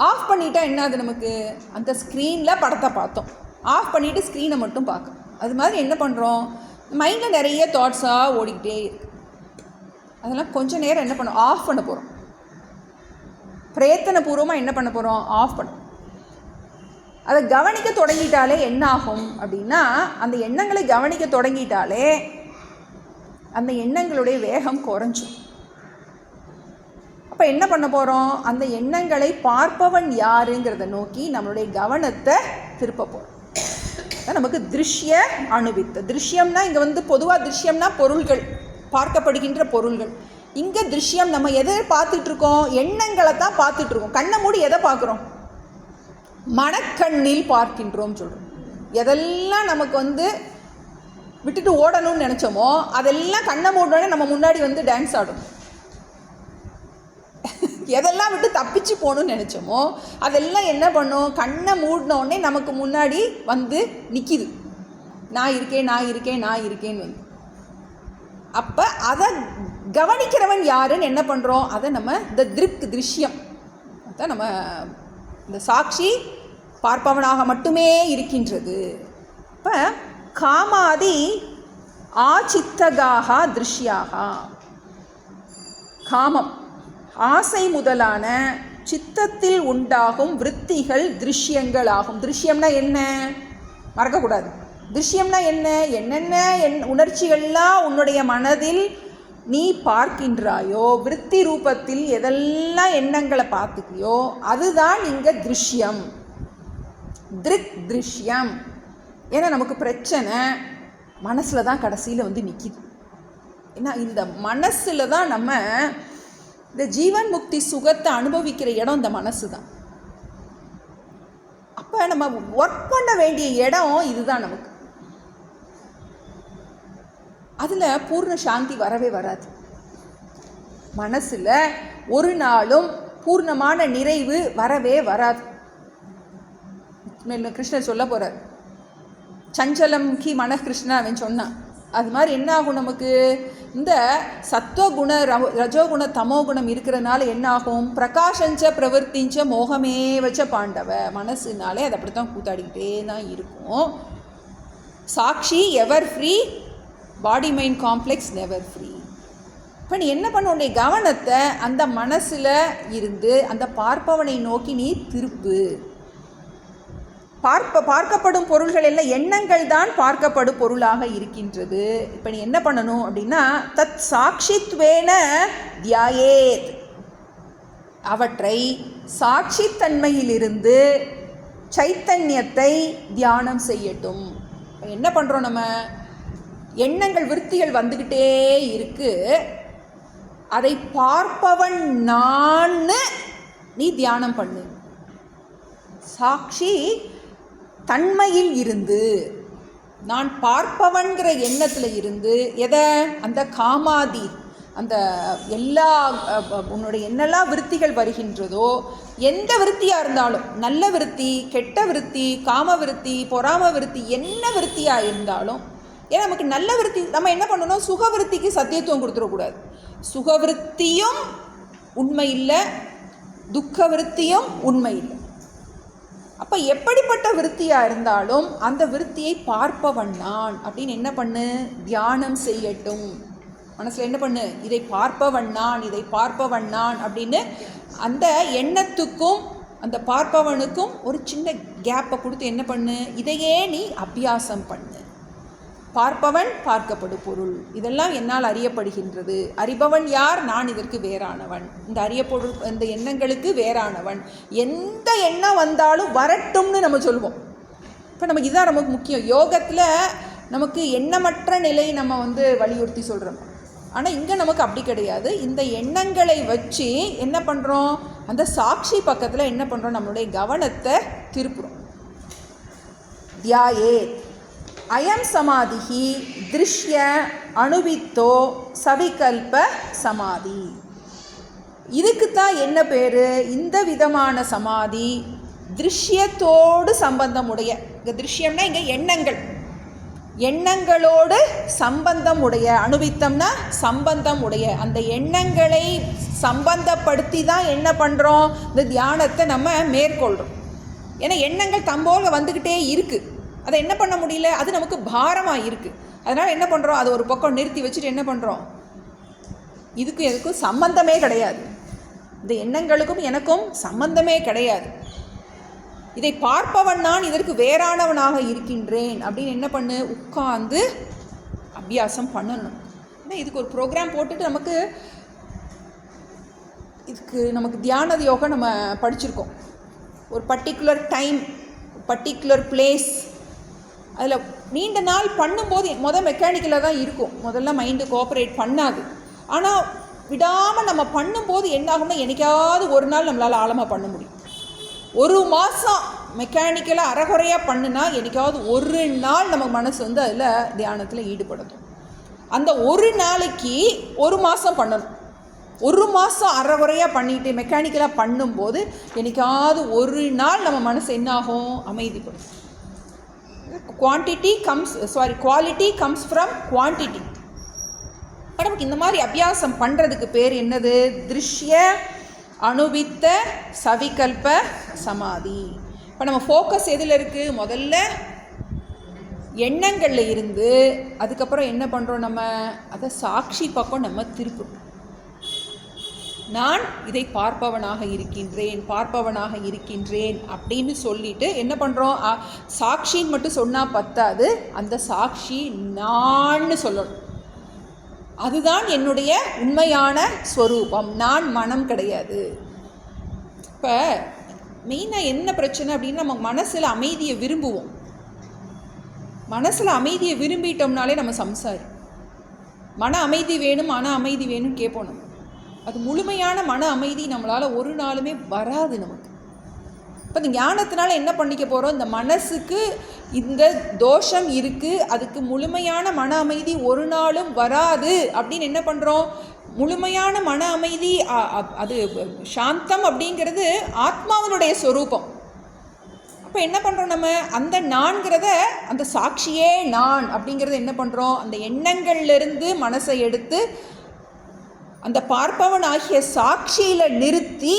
ஆஃப் பண்ணிட்டா என்ன ஆகுது, நமக்கு அந்த ஸ்க்ரீனில் படத்தை பார்த்தோம், ஆஃப் பண்ணிவிட்டு ஸ்க்ரீனை மட்டும் பார்க்க. அது மாதிரி என்ன பண்ணுறோம், மைண்டில் நிறைய தாட்ஸாக ஓடிக்கிட்டே இருக்கு. அதெல்லாம் கொஞ்சம் நேரம் என்ன பண்ணோம், ஆஃப் பண்ண போகிறோம். பிரயத்தனபூர்வமாக என்ன பண்ண போகிறோம், ஆஃப் பண்ணோம். அதை கவனிக்க தொடங்கிட்டாலே என்ன ஆகும் அப்படின்னா, அந்த எண்ணங்களை கவனிக்க தொடங்கிட்டாலே அந்த எண்ணங்களுடைய வேகம் குறைஞ்சும். அப்போ என்ன பண்ண போகிறோம், அந்த எண்ணங்களை பார்ப்பவன் யாருங்கிறத நோக்கி நம்மளுடைய கவனத்தை திருப்ப போகிறோம். நமக்கு திருஷ்ய அணுவித்த. திருஷ்யம்னா இங்கே பொதுவாக திருஷ்யம்னா பொருள்கள், பார்க்கப்படுகின்ற பொருள்கள். இங்கே திருஷ்யம் நம்ம எதை பார்த்துட்ருக்கோம், எண்ணங்களை தான் பார்த்துட்ருக்கோம். கண்ணை மூடி எதை பார்க்குறோம், மனக்கண்ணில் பார்க்கின்றோம் சொல்கிறோம். எதெல்லாம் நமக்கு விட்டுட்டு ஓடணும்னு நினச்சோமோ அதெல்லாம் கண்ணை மூடனே நம்ம முன்னாடி டான்ஸ் ஆடும். எதெல்லாம் விட்டு தப்பிச்சு போகணும்னு நினச்சோமோ அதெல்லாம் என்ன பண்ணும், கண்ணை மூடினோடனே நமக்கு முன்னாடி நிற்கிது. நான் இருக்கேன் நான் இருக்கேன் நான் இருக்கேன்னு அப்போ அதை கவனிக்கிறவன் யாருன்னு என்ன பண்ணுறோம், அதை நம்ம இந்த திருஷ்யம் அதான் நம்ம இந்த சாட்சி பார்ப்பவனாக மட்டுமே இருக்கின்றது. இப்போ காமாதி ஆசித்தகாக திருஷ்யாக, காமம் ஆசை முதலான சித்தத்தில் உண்டாகும் விருத்திகள் திருஷ்யங்களாகும். திருஷ்யம்னா என்ன மறக்கக்கூடாது. திருஷ்யம்னா என்னென்ன உணர்ச்சிகள்லாம் உன்னுடைய மனதில் நீ பார்க்கின்றாயோ, விருத்தி ரூபத்தில் எதெல்லாம் எண்ணங்களை பார்த்துக்கியோ அதுதான் இங்கே திருஷ்யம், திருஷ்யம். ஏன்னா நமக்கு பிரச்சனை மனசில் தான் கடைசியில் நிற்கிது. ஏன்னா இந்த மனசில் தான் நம்ம இந்த ஜீவன் முக்தி சுகத்தை அனுபவிக்கிற இடம் இந்த மனசு தான். அப்போ நம்ம ஒர்க் பண்ண வேண்டிய இடம் இதுதான். நமக்கு அதில் பூர்ண சாந்தி வரவே வராது. மனசில் ஒரு நாளும் பூர்ணமான நிறைவு வரவே வராது. கிருஷ்ணர் சொல்ல போகிறார், சஞ்சலம் கி மன கிருஷ்ணன் அவன் சொன்னான். அது மாதிரி என்ன ஆகும், நமக்கு இந்த சத்வகுண ரஜோகுண தமோகுணம் இருக்கிறனால என்ன ஆகும், பிரகாஷஞ்ச பிரவர்த்திஞ்ச மோகமே வச்ச பாண்டவ, மனசுனாலே அது அப்படித்தான் கூத்தாடிக்கிட்டே தான் இருக்கும். சாட்சி ever free, body mind complex never free. இப்போ நீ என்ன பண்ண, உன்னுடைய கவனத்தை அந்த மனசில் இருந்து அந்த பார்ப்பவனை நோக்கி நீ திருப்பு. பார்க்கப்படும் பொருள்கள் எல்லாம் எண்ணங்கள் தான் பார்க்கப்படும் பொருளாக இருக்கின்றது. இப்போ நீ என்ன பண்ணணும் அப்படின்னா, தத் சாட்சித்வேன தியாயேத், அவற்றை சாட்சித்தன்மையிலிருந்து சைத்தன்யத்தை தியானம் செய்யட்டும். என்ன பண்ணுறோம், நம்ம எண்ணங்கள் விருத்திகள் வந்துக்கிட்டே இருக்கு, அதை பார்ப்பவன் நான் நீ தியானம் பண்ணு. சாட்சி தன்மையில் இருந்து, நான் பார்ப்பவன்கிற எண்ணத்தில் இருந்து, எதை, அந்த காமாதி, அந்த எல்லா உன்னுடைய என்னெல்லாம் விருத்திகள் வருகின்றதோ, எந்த விருத்தியாக இருந்தாலும், நல்ல விருத்தி கெட்ட விருத்தி காம விருத்தி பொறாம விருத்தி என்ன விருத்தியாக இருந்தாலும், ஏன்னா நமக்கு நல்ல விருத்தி நம்ம என்ன பண்ணணும், சுகவிருத்திக்கு சத்தியத்துவம் கொடுத்துடக்கூடாது. சுகவிருத்தியும் உண்மை இல்லை, துக்க விருத்தியும் உண்மை இல்லை. அப்போ எப்படிப்பட்ட விருத்தியாக இருந்தாலும் அந்த விருத்தியை பார்ப்பவன் நான் அப்படின்னு என்ன பண்ணு, தியானம் செய்யட்டும். மனசில் என்ன பண்ணு, இதை பார்ப்பவன் நான், இதை பார்ப்பவன் நான் அப்படின்னு அந்த எண்ணத்துக்கும் அந்த பார்ப்பவனுக்கும் ஒரு சின்ன கேப்பை கொடுத்து என்ன பண்ணு, இதையே நீ அபியாசம் பண்ணு. பார்ப்பவன் பார்க்கப்படும் பொருள் இதெல்லாம் என்னால் அறியப்படுகின்றது. அறிபவன் யார், நான் இதற்கு வேறானவன், இந்த அறியப்பொருள் இந்த எண்ணங்களுக்கு வேறானவன். எந்த எண்ணம் வந்தாலும் வரட்டும்னு நம்ம சொல்லுவோம். இப்போ நமக்கு இதுதான் நமக்கு முக்கியம். யோகத்தில் நமக்கு எண்ணமற்ற நிலை நம்ம வலியுறுத்தி சொல்கிறோம். ஆனால் இங்கே நமக்கு அப்படி கிடையாது. இந்த எண்ணங்களை வச்சு என்ன பண்ணுறோம், அந்த சாட்சி பக்கத்தில் என்ன பண்ணுறோம், நம்மளுடைய கவனத்தை திருப்புறோம். தியாயே அயம் சமாதிஹி திருஷ்ய அணுவித்தோ சவிகல்ப சமாதி. இதுக்குத்தான் என்ன பேர், இந்த விதமான சமாதி திருஷ்யத்தோடு சம்பந்தம் உடைய. இங்கே திருஷ்யம்னா இங்கே எண்ணங்கள், எண்ணங்களோடு சம்பந்தம் உடைய, அணுவித்தம்னா சம்பந்தம் உடைய. அந்த எண்ணங்களை சம்பந்தப்படுத்தி தான் என்ன பண்ணுறோம், இந்த தியானத்தை நம்ம மேற்கொள்கிறோம். ஏன்னா எண்ணங்கள் தம்போல வந்துக்கிட்டே இருக்குது, அதை என்ன பண்ண முடியல, அது நமக்கு பாரமாக இருக்குது. அதனால் என்ன பண்ணுறோம், அதை ஒரு பக்கம் நிறுத்தி வச்சுட்டு என்ன பண்ணுறோம், இதுக்கும் எதுக்கும் சம்பந்தமே கிடையாது, இந்த எண்ணங்களுக்கும் எனக்கும் சம்பந்தமே கிடையாது, இதை பார்ப்பவன் நான் இதற்கு வேறானவனாக இருக்கின்றேன் அப்படின்னு என்ன பண்ணு, உட்கார்ந்து அபியாசம் பண்ணணும். ஏன்னா இதுக்கு ஒரு ப்ரோக்ராம் போட்டுட்டு நமக்கு தியான யோகம் நம்ம படிச்சிருக்கோம். ஒரு பர்டிகுலர் டைம், பர்டிகுலர் பிளேஸ், அதில் நீண்ட நாள் பண்ணும்போது மெக்கானிக்கலாக தான் இருக்கும், முதல்ல மைண்டு கோஆப்ரேட் பண்ணாது. ஆனால் விடாமல் நம்ம பண்ணும்போது என்ன ஆகும்னா, என்னைக்காவது ஒரு நாள் நம்மளால் ஆழமாக பண்ண முடியும். ஒரு மாதம் மெக்கானிக்கலாக அறகுறையாக பண்ணுனா என்றைக்காவது ஒரு நாள் நம்ம மனசு வந்து அதில் தியானத்தில் ஈடுபடுத்தும். அந்த ஒரு நாளைக்கு 1 மாதம் பண்ணணும். 1 மாதம் அறகுறையாக பண்ணிட்டு மெக்கானிக்கலாக பண்ணும்போது என்றைக்காவது ஒரு நாள் நம்ம மனசு என்னாகும், அமைதிப்படும். Quality comes from quantity. நமக்கு இந்த மாதிரி அபியாசம் பண்ணுறதுக்கு பேர் என்னது? திருஷ்ய அனுவித்த சவிகல்ப சமாதி. இப்போ நம்ம ஃபோக்கஸ் எதில் இருக்குது? முதல்ல எண்ணங்களில் இருந்து அதுக்கப்புறம் என்ன பண்ணுறோம், நம்ம அதை சாட்சி பக்கம் நம்ம திருப்புறோம். நான் இதை பார்ப்பவனாக இருக்கின்றேன் அப்படின்னு சொல்லிட்டு என்ன பண்ணுறோம், சாட்சின்னு மட்டும் சொன்னால் பத்தாது, அந்த சாட்சி நான் சொல்லணும். அதுதான் என்னுடைய உண்மையான ஸ்வரூபம், நான் மனம் கிடையாது. இப்போ மெயினாக என்ன பிரச்சனை அப்படின்னா, நம்ம மனசில் அமைதியை விரும்புவோம். மனசில் அமைதியை விரும்பிட்டோம்னாலே நம்ம சம்சாரி. மன அமைதி வேணும் கேட்போம். நம்ம அது முழுமையான மன அமைதி நம்மளால் ஒரு நாளுமே வராது நமக்கு. இப்போ இந்த ஞானத்தினால என்ன பண்ணிக்க போகிறோம், இந்த மனசுக்கு இந்த தோஷம் இருக்குது, அதுக்கு முழுமையான மன அமைதி ஒரு நாளும் வராது அப்படின்னு என்ன பண்ணுறோம், முழுமையான மன அமைதி அது சாந்தம் அப்படிங்கிறது ஆத்மாவினுடைய ஸ்வரூபம். அப்போ என்ன பண்ணுறோம், நம்ம அந்த நான்கிறத, அந்த சாட்சியே நான் அப்படிங்கிறத என்ன பண்ணுறோம், அந்த எண்ணங்கள்லேருந்து மனசை எடுத்து அந்த பார்ப்பவன் ஆகிய சாட்சியில் நிறுத்தி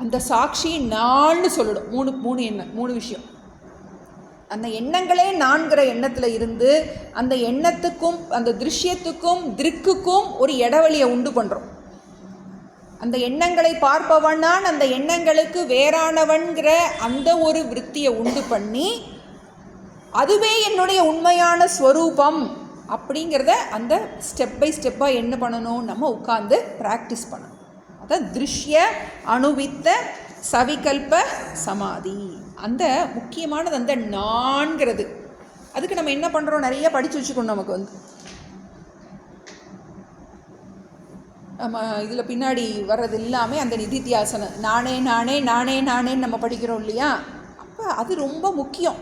அந்த சாட்சி நான் சொல்லிடும். மூணு விஷயம். அந்த எண்ணங்களே நான்கிற எண்ணத்தில் இருந்து அந்த எண்ணத்துக்கும் அந்த திருஷ்யத்துக்கும் திருக்குக்கும் ஒரு இடைவெளியை உண்டு பண்ணுறோம். அந்த எண்ணங்களை பார்ப்பவன் நான், அந்த எண்ணங்களுக்கு வேறானவன்கிற அந்த ஒரு விருத்தியை உண்டு பண்ணி அதுவே என்னுடைய உண்மையான ஸ்வரூபம் அப்படிங்கிறத அந்த ஸ்டெப் பை ஸ்டெப்பாக என்ன பண்ணணும், நம்ம உட்கார்ந்து ப்ராக்டிஸ் பண்ணணும். அதான் திருஷ்ய அனுவித்த சவிகல்ப சமாதி. அந்த முக்கியமானது அந்த நான்கிறது. அதுக்கு நம்ம என்ன பண்ணுறோம், நிறைய படித்து வச்சுக்கணும். நமக்கு வந்து நம்ம இதில் பின்னாடி வர்றது எல்லாமே அந்த நிதித்தியாசனம், நானே நானே நானே நானேன்னு நம்ம படிக்கிறோம் இல்லையா. அப்போ அது ரொம்ப முக்கியம்.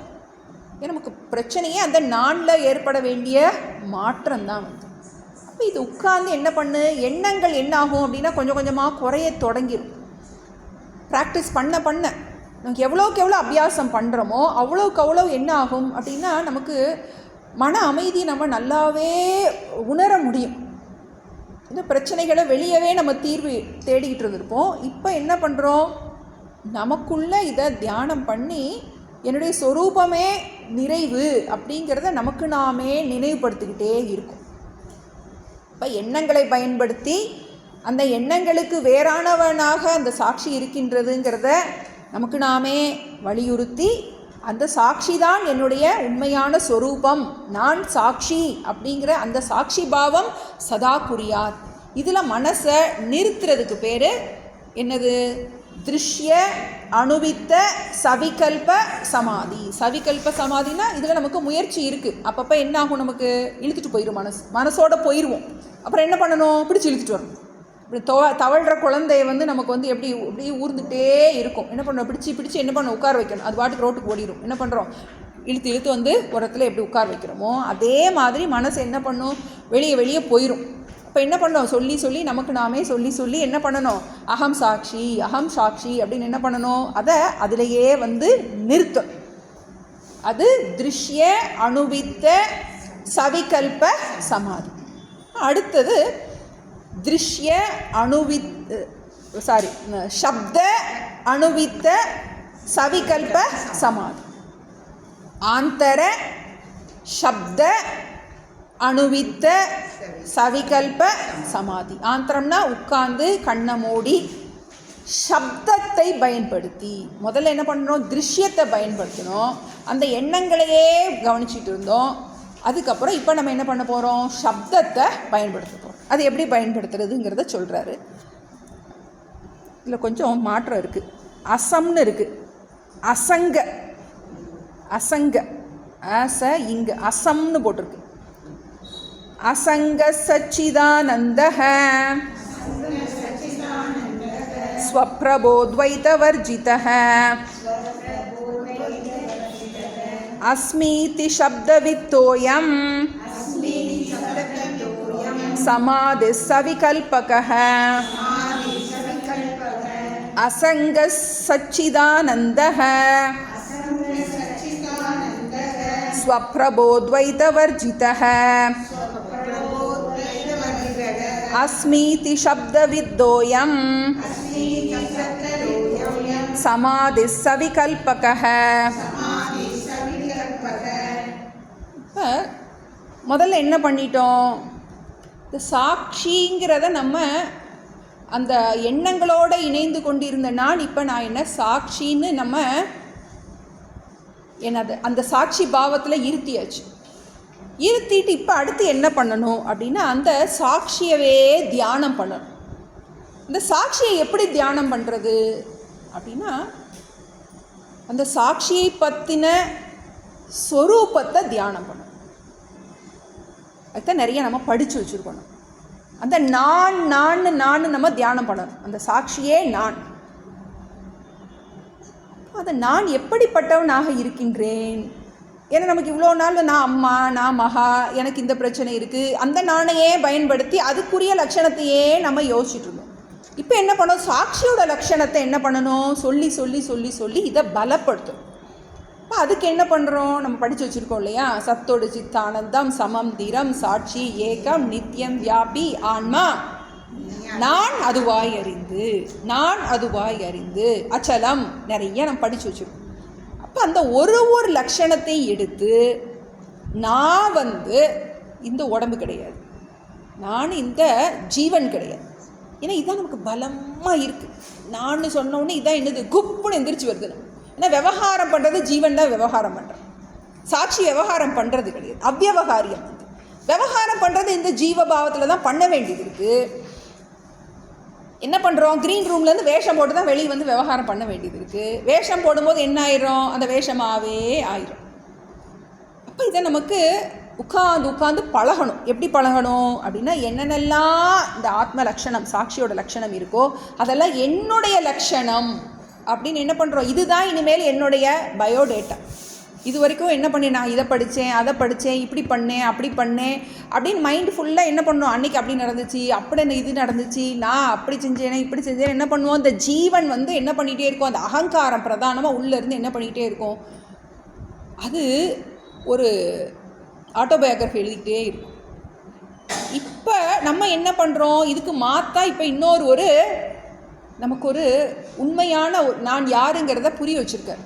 ஏன்னா நமக்கு பிரச்சனையே அந்த நானில் ஏற்பட வேண்டிய மாற்றம் தான் வந்து. அப்போ இது உட்கார்ந்து என்ன பண்ணு, எண்ணங்கள் என்ன ஆகும் அப்படின்னா கொஞ்சம் கொஞ்சமாக குறைய தொடங்கிடும். ப்ராக்டிஸ் பண்ண நமக்கு எவ்வளோக்கு எவ்வளோ அபியாசம் பண்ணுறோமோ அவ்வளோக்கு அவ்வளோ என்ன ஆகும் அப்படின்னா நமக்கு மன அமைதி நம்ம நல்லாவே உணர முடியும். இந்த பிரச்சனைகளை வெளியவே நம்ம தீர்வு தேடிக்கிட்டு இருந்திருப்போம். இப்போ என்ன பண்ணுறோம், நமக்குள்ளே இதை தியானம் பண்ணி என்னுடைய சொரூபமே நிறைவு அப்படிங்கிறத நமக்கு நாமே நினைவுபடுத்திக்கிட்டே இருக்கும். இப்போ எண்ணங்களை பயன்படுத்தி அந்த எண்ணங்களுக்கு வேறானவனாக அந்த சாட்சி இருக்கின்றதுங்கிறத நமக்கு நாமே வலியுறுத்தி அந்த சாட்சி தான் என்னுடைய உண்மையான சொரூபம், நான் சாட்சி அப்படிங்கிற அந்த சாட்சி பாவம் சதா குறியார். இதில் மனசை நிறுத்துறதுக்கு பேர் என்னது, திருஷ்ய அனுவித்த சவிகல்ப சமாதி. சவிகல்ப சமாதினா இதில் நமக்கு முயற்சி இருக்குது. அப்பப்போ என்ன ஆகும், நமக்கு இழுத்துட்டு போயிடும், மனசோடு போயிடுவோம். அப்புறம் என்ன பண்ணணும், பிடிச்சி இழுத்துட்டு வரணும். இப்படி தவழ்கிற குழந்தைய வந்து நமக்கு வந்து எப்படி ஊர்ந்துகிட்டே இருக்கும். என்ன பண்ணணும், பிடிச்சி என்ன பண்ணணும், உட்கார வைக்கணும். அது பாட்டுக்கு ரோட்டுக்கு ஓடிடும். என்ன பண்ணுறோம், இழுத்து வந்து ஒரு இடத்துல எப்படி உட்கார வைக்கிறோமோ அதே மாதிரி மனசு என்ன பண்ணும், வெளியே போயிடும். அப்போ என்ன பண்ணணும், சொல்லி நமக்கு நாமே சொல்லி என்ன பண்ணணும், அகம் சாட்சி அப்படின்னு என்ன பண்ணணும், அதை அதிலேயே வந்து நிறுத்தும். அது திருஷ்ய அனுவித்த சவிகல்ப சமாதி. அடுத்தது திருஷ்ய சப்த அனுவித்த சவிகல்ப சமாதி. ஆந்தர சப்த அனுவித்த சவிகல்ப சமாதி. ஆந்திரம்னா உட்கார்ந்து கண்ணை மூடி சப்தத்தை பயன்படுத்தி, முதல்ல என்ன பண்ணுறோம், திருஷ்யத்தை பயன்படுத்தணும். அந்த எண்ணங்களையே கவனிச்சிட்டு இருந்தோம். அதுக்கப்புறம் இப்போ நம்ம என்ன பண்ண போகிறோம், சப்தத்தை பயன்படுத்த போகிறோம். அது எப்படி பயன்படுத்துறதுங்கிறத சொல்கிறாரு. இதில் கொஞ்சம் மாற்றம் இருக்குது. அசம்னு இருக்குது, அசங்க இங்க அசம்னு போட்டிருக்கு. அசங்க சச்சிதானந்தஹ ஸ்வப்ரபோத்வைதவர்ஜிதஹ அஸ்மீதி சப்தவித்தோயம் சமாதி சவிகல்பகः அசங்க சச்சிதானந்தः ஸ்வப்ரபோத்வைதவர்ஜிதः அஸ்மீதி சப்தவித்தோயம் சமாதி சவிகல்பகः. இப்போ முதல்ல என்ன பண்ணிட்டோம், இந்த சாட்சிங்கிறத நம்ம அந்த எண்ணங்களோடு இணைந்து கொண்டிருந்த நான் இப்போ நான் என்ன சாட்சின்னு நம்ம என்னது அந்த சாட்சி பாவத்தில் இருத்தியாச்சு. இருத்திட்டு இப்போ அடுத்து என்ன பண்ணணும் அப்படின்னா அந்த சாட்சியவே தியானம் பண்ணணும். இந்த சாட்சியை எப்படி தியானம் பண்ணுறது அப்படின்னா அந்த சாட்சியை பற்றின ஸ்வரூபத்தை தியானம் பண்ணணும். அதுதான் நிறைய நம்ம படித்து வச்சுருக்கணும். அந்த நான் நம்ம தியானம் பண்ணணும். அந்த சாட்சியே நான். அதை நான் எப்படிப்பட்டவனாக இருக்கின்றேன். ஏன்னா நமக்கு இவ்வளோ நாள் நான் அம்மா, நான் மகா, எனக்கு இந்த பிரச்சனை இருக்குது, அந்த நானையே பயன்படுத்தி அதுக்குரிய லட்சணத்தையே நம்ம யோசிச்சுட்டு இருந்தோம். இப்போ என்ன பண்ணணும், சாட்சியோட லட்சணத்தை என்ன பண்ணணும், சொல்லி சொல்லி சொல்லி சொல்லி இதை பலப்படுத்தும். இப்போ அதுக்கு என்ன பண்ணுறோம், நம்ம படித்து வச்சுருக்கோம் இல்லையா, சத்தோடு சித்தானந்தம் சமம் திரம் சாட்சி ஏகம் நித்தியம் வியாபி ஆன்மா நான் அதுவாய் அறிந்து அச்சலம் நிறைய நம்ம படித்து வச்சுருக்கோம். அப்போ அந்த ஒரு லட்சணத்தை எடுத்து நான் இந்த உடம்பு கிடையாது, நான் இந்த ஜீவன் கிடையாது. ஏன்னா இதுதான் நமக்கு பலமாக இருக்குது. நான் சொன்னோடனே இதான் என்னது குப்புன்னு எந்திரிச்சு வருது. ஏன்னா விவகாரம் பண்ணுறது ஜீவன் தான் விவகாரம் பண்ணுறேன், சாட்சி விவகாரம் பண்ணுறது கிடையாது, அவ்வியவகாரியம். விவகாரம் பண்ணுறது இந்த ஜீவபாவத்தில் தான் பண்ண வேண்டியது இருக்குது. என்ன பண்ணுறோம், க்ரீன் ரூம்லேருந்து வேஷம் போட்டு தான் வெளியே வந்து விவகாரம் பண்ண வேண்டியது இருக்குது. வேஷம் போடும்போது என்ன ஆயிரும், அந்த வேஷமாகவே ஆயிரும். அப்போ இதை நமக்கு உட்காந்து பழகணும். எப்படி பழகணும் அப்படின்னா என்னென்னலாம் இந்த ஆத்ம லட்சணம் சாட்சியோட லட்சணம் இருக்கோ அதெல்லாம் என்னுடைய லட்சணம் அப்படின்னு என்ன பண்ணுறோம், இதுதான் இனிமேல் என்னுடைய பயோடேட்டா. இது வரைக்கும் என்ன பண்ணி நான் இதை படித்தேன், அதை படித்தேன், இப்படி பண்ணேன், அப்படி பண்ணேன் அப்படின்னு மைண்டு ஃபுல்லாக என்ன பண்ணுவோம், அன்றைக்கி அப்படி நடந்துச்சு, அப்படி இது நடந்துச்சு, நான் அப்படி செஞ்சேனே, இப்படி செஞ்சேன் என்ன பண்ணுவோம், இந்த ஜீவன் என்ன பண்ணிகிட்டே இருக்கும், அந்த அகங்காரம் பிரதானமாக உள்ளேருந்து என்ன பண்ணிக்கிட்டே இருக்கும், அது ஒரு ஆட்டோபயோகிராஃபி எழுதிக்கிட்டே இருக்கும். இப்போ நம்ம என்ன பண்ணுறோம், இதுக்கு மாற்றா இப்போ இன்னொரு நமக்கு ஒரு உண்மையான நான் யாருங்கிறத புரிய வச்சுருக்கார்.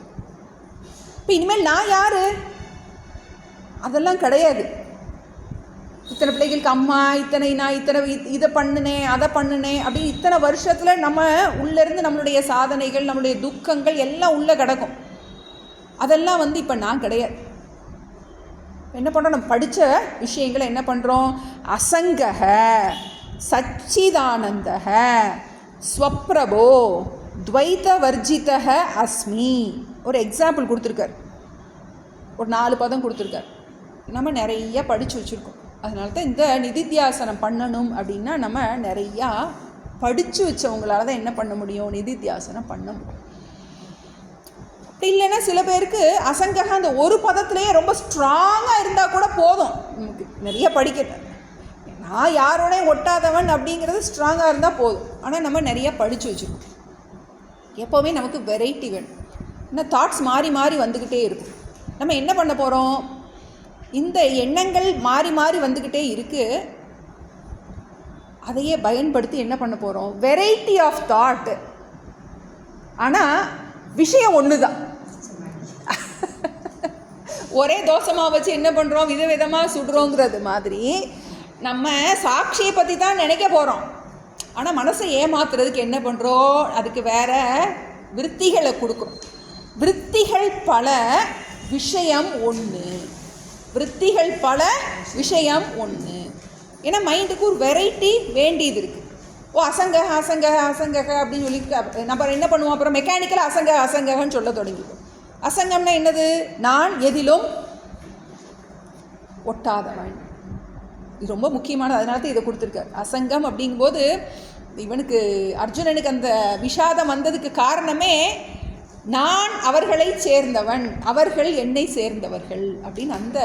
இப்போ இனிமேல் நான் யார் அதெல்லாம் கிடையாது. இத்தனை பிள்ளைகளுக்கு அம்மா, நான் இதை பண்ணினேன், அதை பண்ணினேன் அப்படின்னு இத்தனை வருஷத்தில் நம்ம உள்ளேருந்து நம்மளுடைய சாதனைகள், நம்மளுடைய துக்கங்கள் எல்லாம் உள்ளே கிடக்கும். அதெல்லாம் இப்போ நான் கிடையாது. என்ன பண்ணுறோம், நம்ம படித்த விஷயங்களை என்ன பண்ணுறோம், அசங்கக சச்சிதானந்தக ஸ்வப்ரபோ துவைதவர்ஜிதக அஸ்மி. ஒரு எக்ஸாம்பிள் கொடுத்துருக்கார், ஒரு 4 பதம் கொடுத்துருக்கார். நம்ம நிறைய படித்து வச்சுருக்கோம். அதனால தான் இந்த நிதித்தியாசனம் பண்ணணும் அப்படின்னா நம்ம நிறையா படித்து வச்சவங்களால தான் என்ன பண்ண முடியும், நிதித்தியாசனம் பண்ண முடியும். அப்படி இல்லைன்னா சில பேருக்கு அசங்கக அந்த ஒரு பதத்திலேயே ரொம்ப ஸ்ட்ராங்காக இருந்தால் கூட போதும். நமக்கு நிறைய படிக்க நான் யாரோடையும் ஒட்டாதவன் அப்படிங்கிறது ஸ்ட்ராங்காக இருந்தால் போதும். ஆனால் நம்ம நிறைய படித்து வச்சுருக்கோம். எப்போவுமே நமக்கு வெரைட்டி வேணும். இன்னும் தாட்ஸ் மாறி மாறி வந்துக்கிட்டே இருக்கும். நம்ம என்ன பண்ண போகிறோம், இந்த எண்ணங்கள் மாறி மாறி வந்துக்கிட்டே இருக்குது, அதையே பயன்படுத்தி என்ன பண்ண போகிறோம், வெரைட்டி ஆஃப் தாட். ஆனால் விஷயம் ஒன்று தான். ஒரே தோசமாக வச்சு என்ன பண்ணுறோம், விதவிதமாக சுடுறோங்கிறது மாதிரி நம்ம சாட்சியை பற்றி தான் நினைக்க போகிறோம். ஆனால் மனசை ஏமாத்துறதுக்கு என்ன பண்ணுறோம், அதுக்கு வேறு விருத்திகளை கொடுக்குறோம். விருத்திகள் பல, விஷயம் ஒன்று. விருத்திகள் பல, விஷயம் ஒன்று. ஏன்னா மைண்டுக்கு ஒரு வெரைட்டி வேண்டியது இருக்குது. அசங்கக அசங்கக அசங்கக அப்படின்னு சொல்லி நம்ம என்ன பண்ணுவோம், அப்புறம் மெக்கானிக்கலாக அசங்கன்னு சொல்ல தொடங்கிடுவோம். அசங்கம்னா என்னது, நான் எதிலும் ஒட்டாதவன். இது ரொம்ப முக்கியமானது. அதனால தான் இதை கொடுத்துருக்கார். அசங்கம் அப்படிங்கும்போது இவனுக்கு அர்ஜுனனுக்கு அந்த விஷாதம் வந்ததுக்கு காரணமே நான் அவர்களை சேர்ந்தவன், அவர்கள் என்னை சேர்ந்தவர்கள் அப்படின்னு அந்த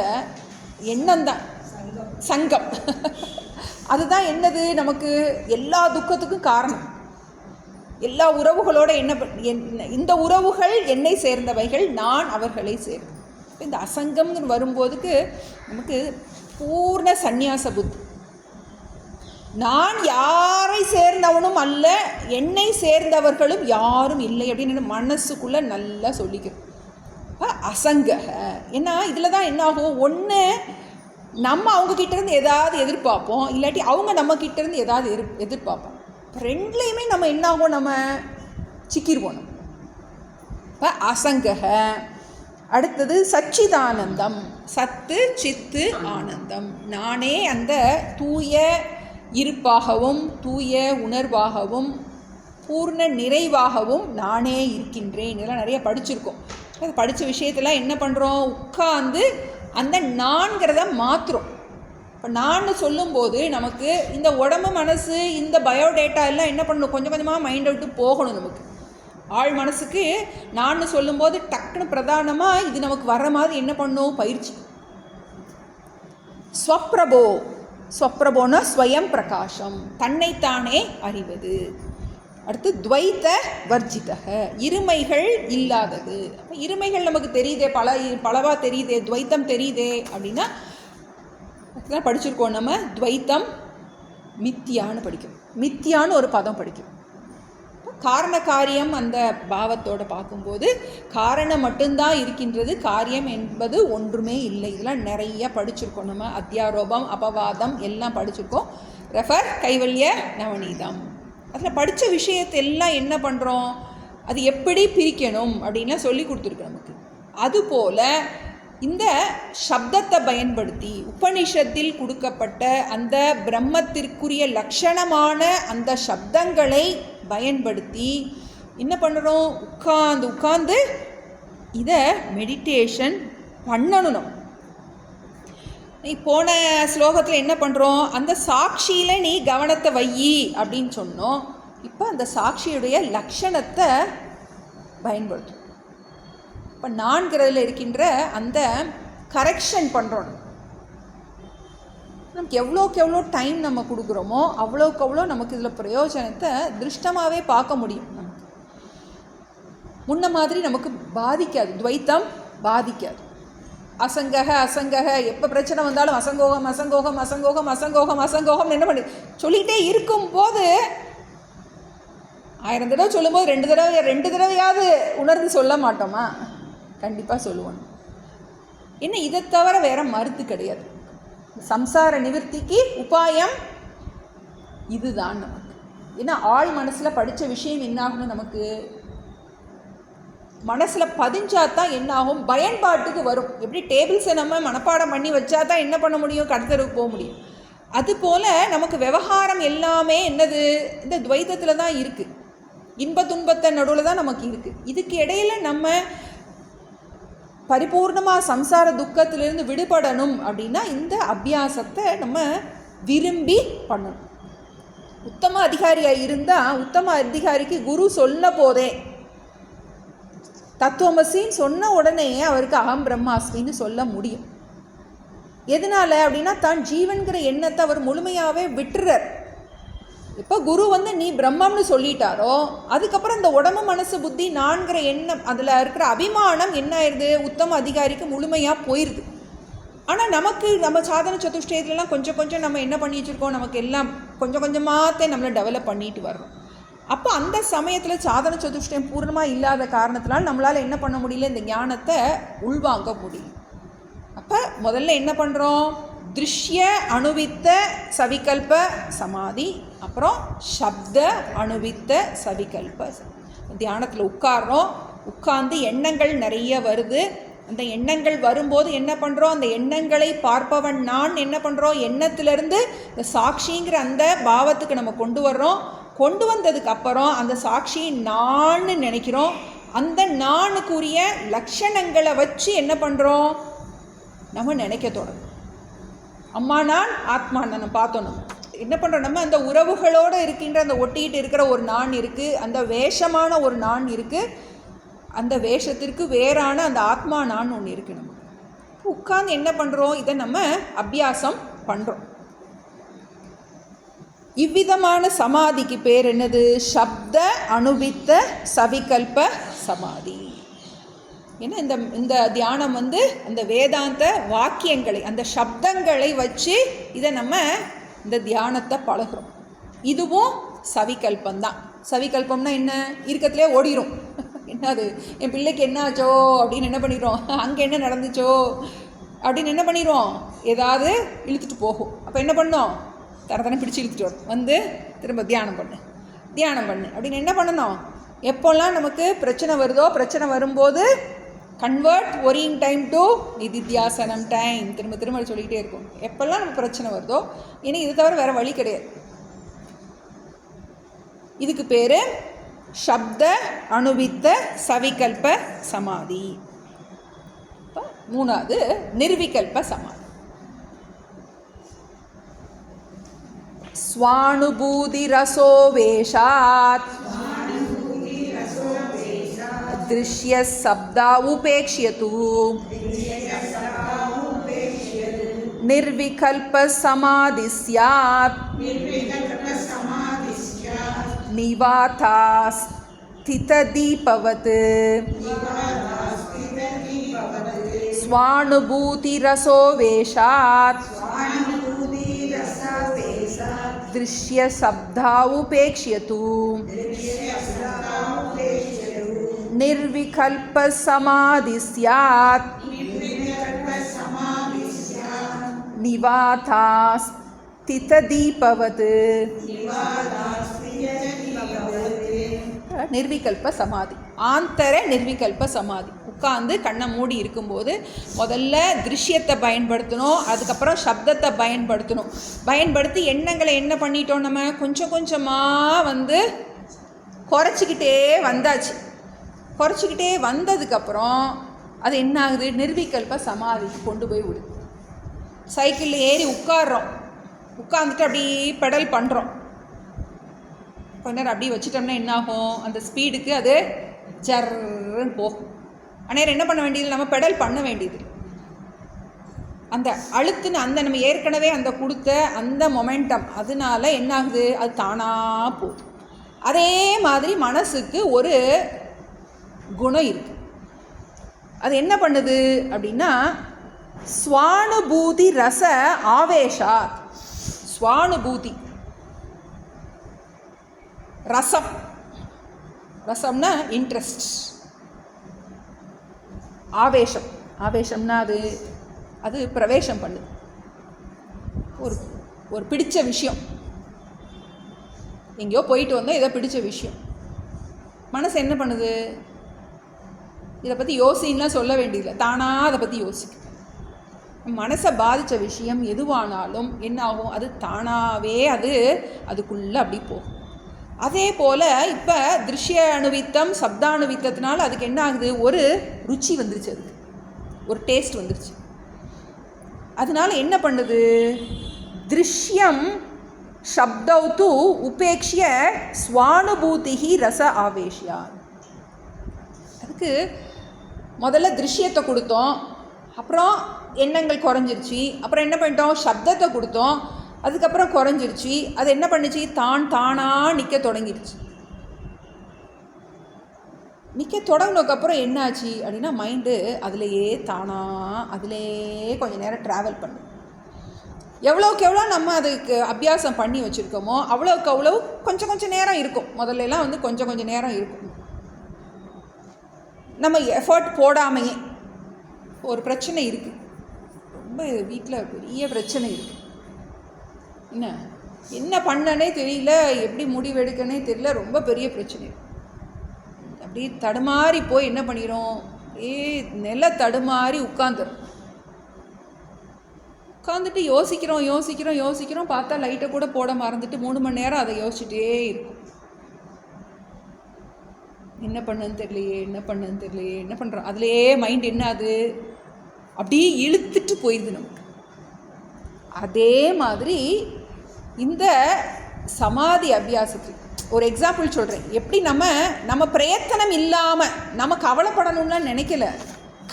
எண்ணம் தான் சங்கம். அதுதான் என்னது நமக்கு எல்லா துக்கத்துக்கும் காரணம். எல்லா உறவுகளோட இந்த உறவுகள் என்னை சேர்ந்தவைகள், நான் அவர்களை சேர்ந்தேன். இந்த அசங்கம்னு வரும்போதுக்கு நமக்கு பூர்ண சந்நியாச புத்தி. நான் யாரை சேர்ந்தவனும் அல்ல, என்னை சேர்ந்தவர்களும் யாரும் இல்லை அப்படின்னு மனசுக்குள்ளே நல்லா சொல்லிக்கிறோம். அசங்க. ஏன்னா இதில் தான் என்ன ஆகும், ஒன்று நம்ம அவங்கக்கிட்டேருந்து ஏதாவது எதிர்பார்ப்போம், இல்லாட்டி அவங்க நம்மக்கிட்டேருந்து ஏதாவது எதிர்பார்ப்போம். ரெண்டுலேயுமே நம்ம என்ன ஆகும், நம்ம சிக்கிடுவோம். இப்போ அசங்க. அடுத்தது சச்சிதானந்தம். சத்து சித்து ஆனந்தம். நானே அந்த தூய இருப்பாகவும் தூய உணர்வாகவும் பூர்ண நிறைவாகவும் நானே இருக்கின்றேன். இதெல்லாம் நிறைய படிச்சிருக்கோம். அது படித்த விஷயத்தெல்லாம் என்ன பண்ணுறோம், உட்காந்து அந்த நான்கிறத மாற்றுறோம். இப்போ நான் சொல்லும்போது நமக்கு இந்த உடம்பு மனசு இந்த பயோடேட்டா எல்லாம் என்ன பண்ணணும், கொஞ்சம் கொஞ்சமாக மைண்டை விட்டு போகணும். நமக்கு ஆள் மனசுக்கு நான் சொல்லும்போது டக்குன்னு பிரதானமாக இது நமக்கு வர்ற மாதிரி என்ன பண்ணணும், பயிற்சி. ஸ்வப்ரபோ. ஸ்வப்ரபோனா ஸ்வயம் பிரகாசம், தன்னைத்தானே அறிவது. அடுத்து துவைத்த வர்ஜிதக, இருமைகள் இல்லாதது. அப்போ இருமைகள் நமக்கு தெரியுதே, பலவா தெரியுதே, துவைத்தம் தெரியுதே அப்படின்னா படிச்சிருக்கோம். நம்ம துவைத்தம் மித்தியான்னு படிக்கும், மித்தியான்னு ஒரு பதம் படிக்கும். காரண காரியம் அந்த பாவத்தோடு பார்க்கும்போது காரணம் மட்டும்தான் இருக்கின்றது, காரியம் என்பது ஒன்றுமே இல்லை. இதெல்லாம் நிறைய படிச்சிருக்கோம். நம்ம அத்தியாரோபம் அபவாதம் எல்லாம் படிச்சிருக்கோம். ரெஃபர் கைவல்ய நவநீதம். அதில் படித்த விஷயத்தை எல்லாம் என்ன பண்ணுறோம், அது எப்படி பிரிக்கணும் அப்படின்லாம் சொல்லி கொடுத்துருக்கு நமக்கு. அதுபோல் இந்த சப்தத்தை பயன்படுத்தி உபனிஷத்தில் கொடுக்கப்பட்ட அந்த பிரம்மத்திற்குரிய லட்சணமான அந்த சப்தங்களை பயன்படுத்தி என்ன பண்ணுறோம், உட்கார்ந்து இதை மெடிடேஷன் பண்ணணும். நீ போன ஸ்லோகத்தில் என்ன பண்ணுறோம், அந்த சாட்சியில் நீ கவனத்தை வையி அப்படின்னு சொன்னோம். இப்போ அந்த சாட்சியுடைய லட்சணத்தை பயன்படுத்தும். இப்போ நான்கிறதுல இருக்கின்ற அந்த கரெக்ஷன் பண்ணுறோம். நமக்கு எவ்வளோக்கு எவ்வளோ டைம் நம்ம கொடுக்குறோமோ அவ்வளோக்கு அவ்வளோ நமக்கு இதில் பிரயோஜனத்தை திருஷ்டமாகவே பார்க்க முடியும். நமக்கு முன்ன மாதிரி நமக்கு பாதிக்காது, துவைத்தம் பாதிக்காது. அசங்கக எப்போ பிரச்சனை வந்தாலும் அசங்கோகம் அசங்கோகம் அசங்கோகம் அசங்கோகம் அசங்கோகம் என்ன பண்ணி சொல்லிகிட்டே இருக்கும்போது 1000 தடவை சொல்லும்போது 2 தடவையாவது உணர்ந்து சொல்ல மாட்டோமா? கண்டிப்பாக சொல்லுவோம். என்ன இதை தவிர வேற மருத்து கிடையாது. சம்சார நிவர்த்திக்கு உபாயம் இதுதான் நமக்கு. ஏன்னா ஆள் மனசில் படித்த விஷயம் என்னாகணும், நமக்கு மனசில் பதிஞ்சாதான் என்ன ஆகும், பயன்பாட்டுக்கு வரும். எப்படி டேபிள்ஸை நம்ம மனப்பாடம் பண்ணி வச்சா தான் என்ன பண்ண முடியும், கடத்தருக்கு போக முடியும். அதுபோல் நமக்கு விவகாரம் எல்லாமே என்னது, இந்த துவைத்தத்தில் தான் இருக்குது. இன்ப துன்பத்தை நடுவில் தான் நமக்கு இருக்குது. இதுக்கு இடையில் நம்ம பரிபூர்ணமாக சம்சார துக்கத்திலிருந்து விடுபடணும் அப்படின்னா இந்த அபியாசத்தை நம்ம விரும்பி பண்ணணும். உத்தம அதிகாரியாக இருந்தால் உத்தம அதிகாரிக்கு குரு சொன்ன போதே தத்துவமசின்னு சொன்ன உடனே அவருக்கு அகம் பிரம்மாஸ்மின்னு சொல்ல முடியும். எதனால் அப்படின்னா தான் ஜீவன்கிற எண்ணத்தை அவர் முழுமையாகவே விட்டுறார். இப்போ குரு நீ பிரம்மம்னு சொல்லிட்டாரோ அதுக்கப்புறம் இந்த உடம்பு மனசு புத்தி நான்கிற எண்ணம் அதில் இருக்கிற அபிமானம் என்ன ஆயிடுது, உத்தம அதிகாரிக்கு முழுமையாக போயிடுது. ஆனால் நமக்கு நம்ம சாதன சதுஷ்டயத்துலலாம் கொஞ்சம் கொஞ்சம் நம்ம என்ன பண்ணி வச்சுருக்கோம், நமக்கு எல்லாம் கொஞ்சம் கொஞ்சமாகத்தே நம்மளை டெவலப் பண்ணிட்டு வர்றோம். அப்போ அந்த சமயத்தில் சாதன சதுஷ்டயம் பூர்ணமாக இல்லாத காரணத்தினால் நம்மளால் என்ன பண்ண முடியல, இந்த ஞானத்தை உள்வாங்க முடியும். அப்போ முதல்ல என்ன பண்ணுறோம், திருஷ்ய அணுவித்த சவிகல்ப சமாதி, அப்புறம் சப்த அணுவித்த சவிகல்ப தியானத்தில் உட்கார்றோம். உட்கார்ந்து எண்ணங்கள் நிறைய வருது. அந்த எண்ணங்கள் வரும்போது என்ன பண்ணுறோம், அந்த எண்ணங்களை பார்ப்பவன் நான் என்ன பண்ணுறோம், எண்ணத்திலிருந்து இந்த சாட்சிங்கிற அந்த பாவத்துக்கு நம்ம கொண்டு வர்றோம். கொண்டு வந்ததுக்கு அப்புறம் அந்த சாட்சியை நான் நினைக்கிறோம். அந்த நானுக்குரிய லட்சணங்களை வச்சு என்ன பண்ணுறோம், நம்ம நினைக்க தொடங்கும். அம்மா நான் ஆத்மா நான் பார்த்தோம். நம்ம என்ன பண்ணுறோம், நம்ம அந்த உறவுகளோடு இருக்கின்ற அந்த ஒட்டிக்கிட்டு இருக்கிற ஒரு நான் இருக்குது, அந்த வேஷமான ஒரு நான் இருக்குது. அந்த வேஷத்திற்கு வேறான அந்த ஆத்மா நான் ஒன்று இருக்கு. நம்ம உட்கார்ந்து என்ன பண்ணுறோம்? இதை நம்ம அபியாசம் பண்ணுறோம். இவ்விதமான சமாதிக்கு பேர் என்னது? சப்த அனுபித்த சவிகல்ப சமாதி. ஏன்னா இந்த தியானம் அந்த வேதாந்த வாக்கியங்களை, அந்த சப்தங்களை வச்சு இதை நம்ம இந்த தியானத்தை பழகிறோம். இதுவும் சவிகல்பந்தான். சவிகல்பம்னா என்ன? இருக்கத்திலே ஓடிடும். என்னது, என் பிள்ளைக்கு என்ன ஆச்சோ அப்படின்னு என்ன பண்ணிடுறோம், அங்கே என்ன நடந்துச்சோ அப்படின்னு என்ன பண்ணிடுவோம், ஏதாவது இழுத்துட்டு போகும். அப்போ என்ன பண்ணோம்? தரத்தனை பிடிச்சி இழுத்துட்டு வரும், திரும்ப தியானம் பண்ணு அப்படின்னு என்ன பண்ணணும்? எப்போல்லாம் நமக்கு பிரச்சனை வருதோ, பிரச்சனை வரும்போது கன்வெர்ட் ஒரியிங் டைம் டு நிதித்தியாசனம் டைம், திரும்ப திரும்ப சொல்லிக்கிட்டே இருக்கும். எப்போல்லாம் நமக்கு பிரச்சனை வருதோ, இனி இது தவிர வேறு வழி கிடையாது. இதுக்கு பேர் சப்த அனுபித்த சவிகல்ப சமாதி. மூணாவது நிர்விகல்ப சமாதி. ஸ்வானுபூதி ரசோ வேஷாத் திருஷ்ய சப்தா உபேக்ஷ்யது நிர்விகல்ப சமாதி ஸ்யாத் நிவாதா ஸ்திததீபவத். ஸ்வானுபூதி ரசோ வேஷாத் திருஷ்ய சப்தா உபேக்ஷ்யது நிர்விகல்ப சமாதி ஸ்யாத் நிவாதா ஸ்திததீபவத். நிர்விகல்ப சமாதி, ஆந்தர நிர்விகல்ப சமாதி. உட்கார்ந்து கண்ணை மூடி இருக்கும்போது முதல்ல திருஷ்யத்தை பயன்படுத்தணும், அதுக்கப்புறம் சப்தத்தை பயன்படுத்தணும். பயன்படுத்தி எண்ணங்களை என்ன பண்ணிட்டோம்? நம்ம கொஞ்சம் கொஞ்சமாக குறைச்சிக்கிட்டே வந்தாச்சு. குறைச்சிக்கிட்டே வந்ததுக்கப்புறம் அது என்ன ஆகுது? நிர்விகல்ப சமாதிக்கு கொண்டு போய் விடுது. சைக்கிளில் ஏறி உட்காடுறோம், உட்காந்துட்டு அப்படி பெடல் பண்ணுறோம். கொஞ்ச நேரம் அப்படியே வச்சுட்டோம்னா என்னாகும்? அந்த ஸ்பீடுக்கு அது ஜர்ன்னு போகும். ஆனால் என்ன பண்ண வேண்டியது? நம்ம பெடல் பண்ண வேண்டியது. அந்த அழுத்துன்னு அந்த நம்ம ஏற்கனவே அந்த கொடுத்த அந்த மொமெண்டம், அதனால என்ன ஆகுது? அது தானாக போகுது. அதே மாதிரி மனசுக்கு ஒரு குணம் இருக்கு. அது என்ன பண்ணுது அப்படின்னா, ஸ்வானுபூதி ரச ஆவேஷா. ஸ்வானுபூதி ரசம், ரசம்னா இன்ட்ரெஸ்ட், ஆவேஷம். ஆவேஷம்னா அது பிரவேசம் பண்ணுது. ஒரு பிடிச்ச விஷயம், எங்கேயோ போயிட்டு வந்தோம், ஏதோ பிடிச்ச விஷயம், மனசு என்ன பண்ணுது? இதை பற்றி யோசின்லாம் சொல்ல வேண்டியதில்லை, தானாக அதை பற்றி யோசிக்கும். மனசை பாதித்த விஷயம் எதுவானாலும் என்ன ஆகும்? அது தானாகவே அதுக்குள்ளே அப்படி போகும். அதே போல் இப்போ திருஷ்ய அணுவித்தம் சப்தானுவித்தத்தினால அதுக்கு என்ன ஆகுது? ஒரு ருச்சி வந்துருச்சு, அதுக்கு ஒரு டேஸ்ட் வந்துருச்சு. அதனால என்ன பண்ணுது? திருஷ்யம் சப்தௌத்து உபேக்ஷ்ய ஸ்வானுபூதி ரச ஆவேஷ்யா. அதுக்கு முதல்ல திருஷ்யத்தை கொடுத்தோம், அப்புறம் எண்ணங்கள் குறைஞ்சிருச்சு. அப்புறம் என்ன பண்ணிட்டோம்? சப்தத்தை கொடுத்தோம், அதுக்கப்புறம் குறைஞ்சிருச்சு. அது என்ன பண்ணுச்சு? தானாக நிற்க தொடங்கிடுச்சு. நிற்க தொடங்கினதுக்கப்புறம் என்னாச்சு அப்படின்னா, மைண்டு அதிலேயே கொஞ்சம் நேரம் ட்ராவல் பண்ணும். எவ்வளோக்கு எவ்வளோ நம்ம அதுக்கு அபியாசம் பண்ணி வச்சுருக்கோமோ அவ்வளோக்கு அவ்வளோ கொஞ்சம் நேரம் இருக்கும். முதல்லலாம் கொஞ்சம் நேரம் இருக்கும். நம்ம எஃபர்ட் போடாமையே ஒரு பிரச்சனை இருக்குது, ரொம்ப வீட்டில் பெரிய பிரச்சனை இருக்குது, என்ன பண்ணனே தெரியல, எப்படி முடிவெடுக்கனே தெரியல, ரொம்ப பெரிய பிரச்சனை. அப்படி தடுமாறி போய் என்ன பண்ணிடும்? நில தடுமாறி உட்காந்துட்டு யோசிக்கிறோம். பார்த்தா லைட்டை கூட போட மறந்துட்டு 3 மணி நேரம் அதை யோசிச்சுட்டே இருக்கும். என்ன பண்ணுன்னு தெரியலையே, என்ன பண்ணுறோம்? அதுலேயே மைண்ட் என்ன அது அப்படியே இழுத்துட்டு போயிடுது நமக்கு. அதே மாதிரி இந்த சமாதி அபியாசத்துக்கு ஒரு எக்ஸாம்பிள் சொல்கிறேன். எப்படி நம்ம பிரயத்தனம் இல்லாமல் நம்ம கவலைப்படணும்லாம் நினைக்கல.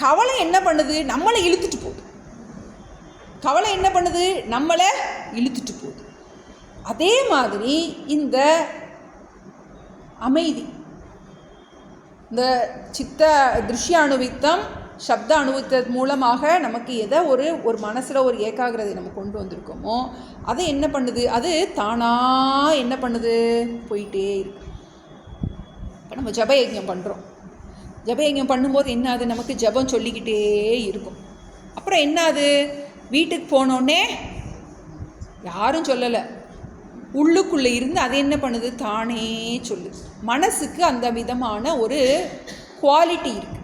கவலை என்ன பண்ணுது? நம்மளை இழுத்துட்டு போகுது. கவலை என்ன பண்ணுது? நம்மளை இழுத்துட்டு போகுது. அதே மாதிரி இந்த அமைதி, இந்த சித்த திருஷ்ய அனுபவித்தம் சப்த அனுபவத்தின் மூலமாக நமக்கு எதை ஒரு மனசில் ஒரு ஏகாகிரதை நம்ம கொண்டு வந்திருக்கோமோ அதை என்ன பண்ணுது? அது தானாக என்ன பண்ணுது? போயிட்டே இருக்கு. இப்போ நம்ம ஜபயஜ்ஞம் பண்ணுறோம். ஜபயஜ்ஞம் பண்ணும்போது என்ன அது? நமக்கு ஜபம் சொல்லிக்கிட்டே இருக்கும். அப்புறம் என்ன அது? வீட்டுக்கு போனோடனே யாரும் சொல்லலை, உள்ளுக்குள்ளே இருந்து அது என்ன பண்ணுது? தானே சொல்லுது. மனசுக்கு அந்த விதமான ஒரு குவாலிட்டி இருக்குது.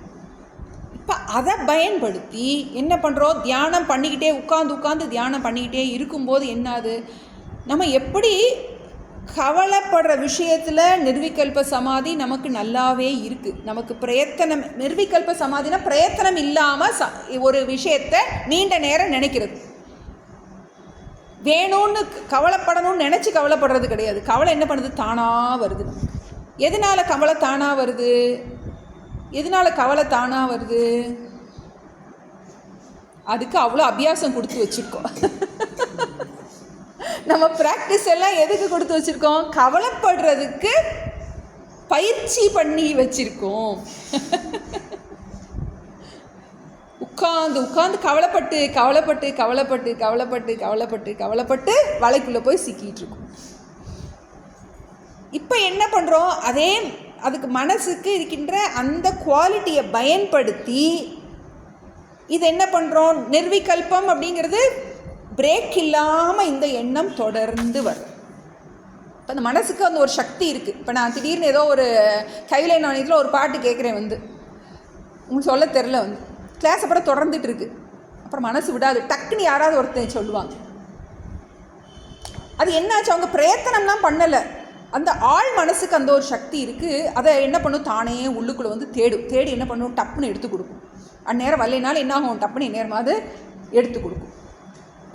இப்போ அதை பயன்படுத்தி என்ன பண்ணுறோம்? தியானம் பண்ணிக்கிட்டே உட்காந்து தியானம் பண்ணிக்கிட்டே இருக்கும்போது என்னாது? நம்ம எப்படி கவலைப்படுற விஷயத்தில் நிர்விகல்ப சமாதி நமக்கு நல்லாவே இருக்குது. நமக்கு பிரயத்தனம், நிர்விகல்ப சமாதினா பிரயத்தனம் இல்லாமல் ஒரு விஷயத்தை நீண்ட நேரம் நினைக்கிறது. வேணும்னு கவலைப்படணும்னு நினச்சி கவலைப்படுறது கிடையாது. கவலை என்ன பண்ணுது? தானாக வருது. நமக்கு எதனால் கவலை தானாக வருது? எதனால் கவலை தானாக வருது? அதுக்கு அவ்வளோ அபியாசம் கொடுத்து வச்சுருக்கோம். நம்ம ப்ராக்டிஸ் எல்லாம் எதுக்கு கொடுத்து வச்சுருக்கோம்? கவலைப்படுறதுக்கு பயிற்சி பண்ணி வச்சுருக்கோம். உட்காந்து கவலைப்பட்டு வலைக்குள்ளே போய் சிக்கிட்டு இருக்கோம். இப்போ என்ன பண்ணுறோம்? அதுக்கு மனசுக்கு இருக்கின்ற அந்த குவாலிட்டியை பயன்படுத்தி இது என்ன பண்ணுறோம்? நிர்விகல்பம் அப்படிங்கிறது பிரேக் இல்லாமல் இந்த எண்ணம் தொடர்ந்து வரும். இப்போ அந்த மனசுக்கு அந்த ஒரு சக்தி இருக்குது. இப்போ நான் திடீர்னு ஏதோ ஒரு கைவிலை நாணயத்தில் ஒரு பாட்டு கேட்குறேன், உங்களுக்கு சொல்ல தெரில, கிளாஸ் அப்புறம் தொடர்ந்துட்டு இருக்கு. அப்புறம் மனசு விடாது. டக்குன்னு யாராவது ஒருத்தர் சொல்லுவாங்க. அது என்னாச்சு? அவங்க பிரயத்தனம்லாம் பண்ணலை. அந்த ஆள் மனசுக்கு அந்த ஒரு சக்தி இருக்குது. அதை என்ன பண்ணும்? தானே உள்ளுக்குள்ளே தேடி என்ன பண்ணும்? டப்புன்னு எடுத்து கொடுக்கும். அந்நேரம் வரலைனாலும் என்ன ஆகும்? டப்புன்னு நேரமாவது எடுத்து கொடுக்கும்.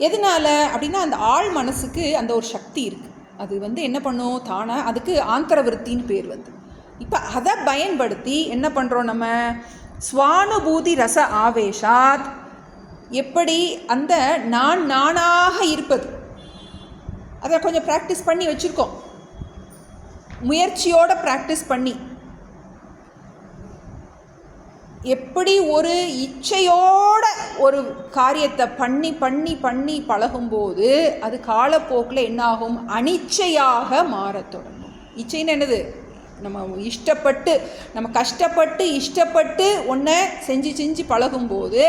எதனால அப்படின்னா அந்த ஆள் மனசுக்கு அந்த ஒரு சக்தி இருக்குது. அது என்ன பண்ணும்? தானே அதுக்கு ஆந்தரவிருத்தின்னு பேர் இப்போ அதை பயன்படுத்தி என்ன பண்ணுறோம்? நம்ம ஸ்வானுபூதி ரச ஆவேஷாத் எப்படி அந்த நானாக இருப்பது, அதை கொஞ்சம் ப்ராக்டிஸ் பண்ணி வச்சுருக்கோம். முயற்சியோடு ப்ராக்டிஸ் பண்ணி எப்படி ஒரு இச்சையோட ஒரு காரியத்தை பண்ணி பழகும்போது அது காலப்போக்கில் என்னாகும்? அனிச்சையாக மாறத் தொடங்கும். இச்சைன்னு என்னது? நம்ம இஷ்டப்பட்டு, நம்ம கஷ்டப்பட்டு இஷ்டப்பட்டு ஒன்றை செஞ்சு பழகும்போது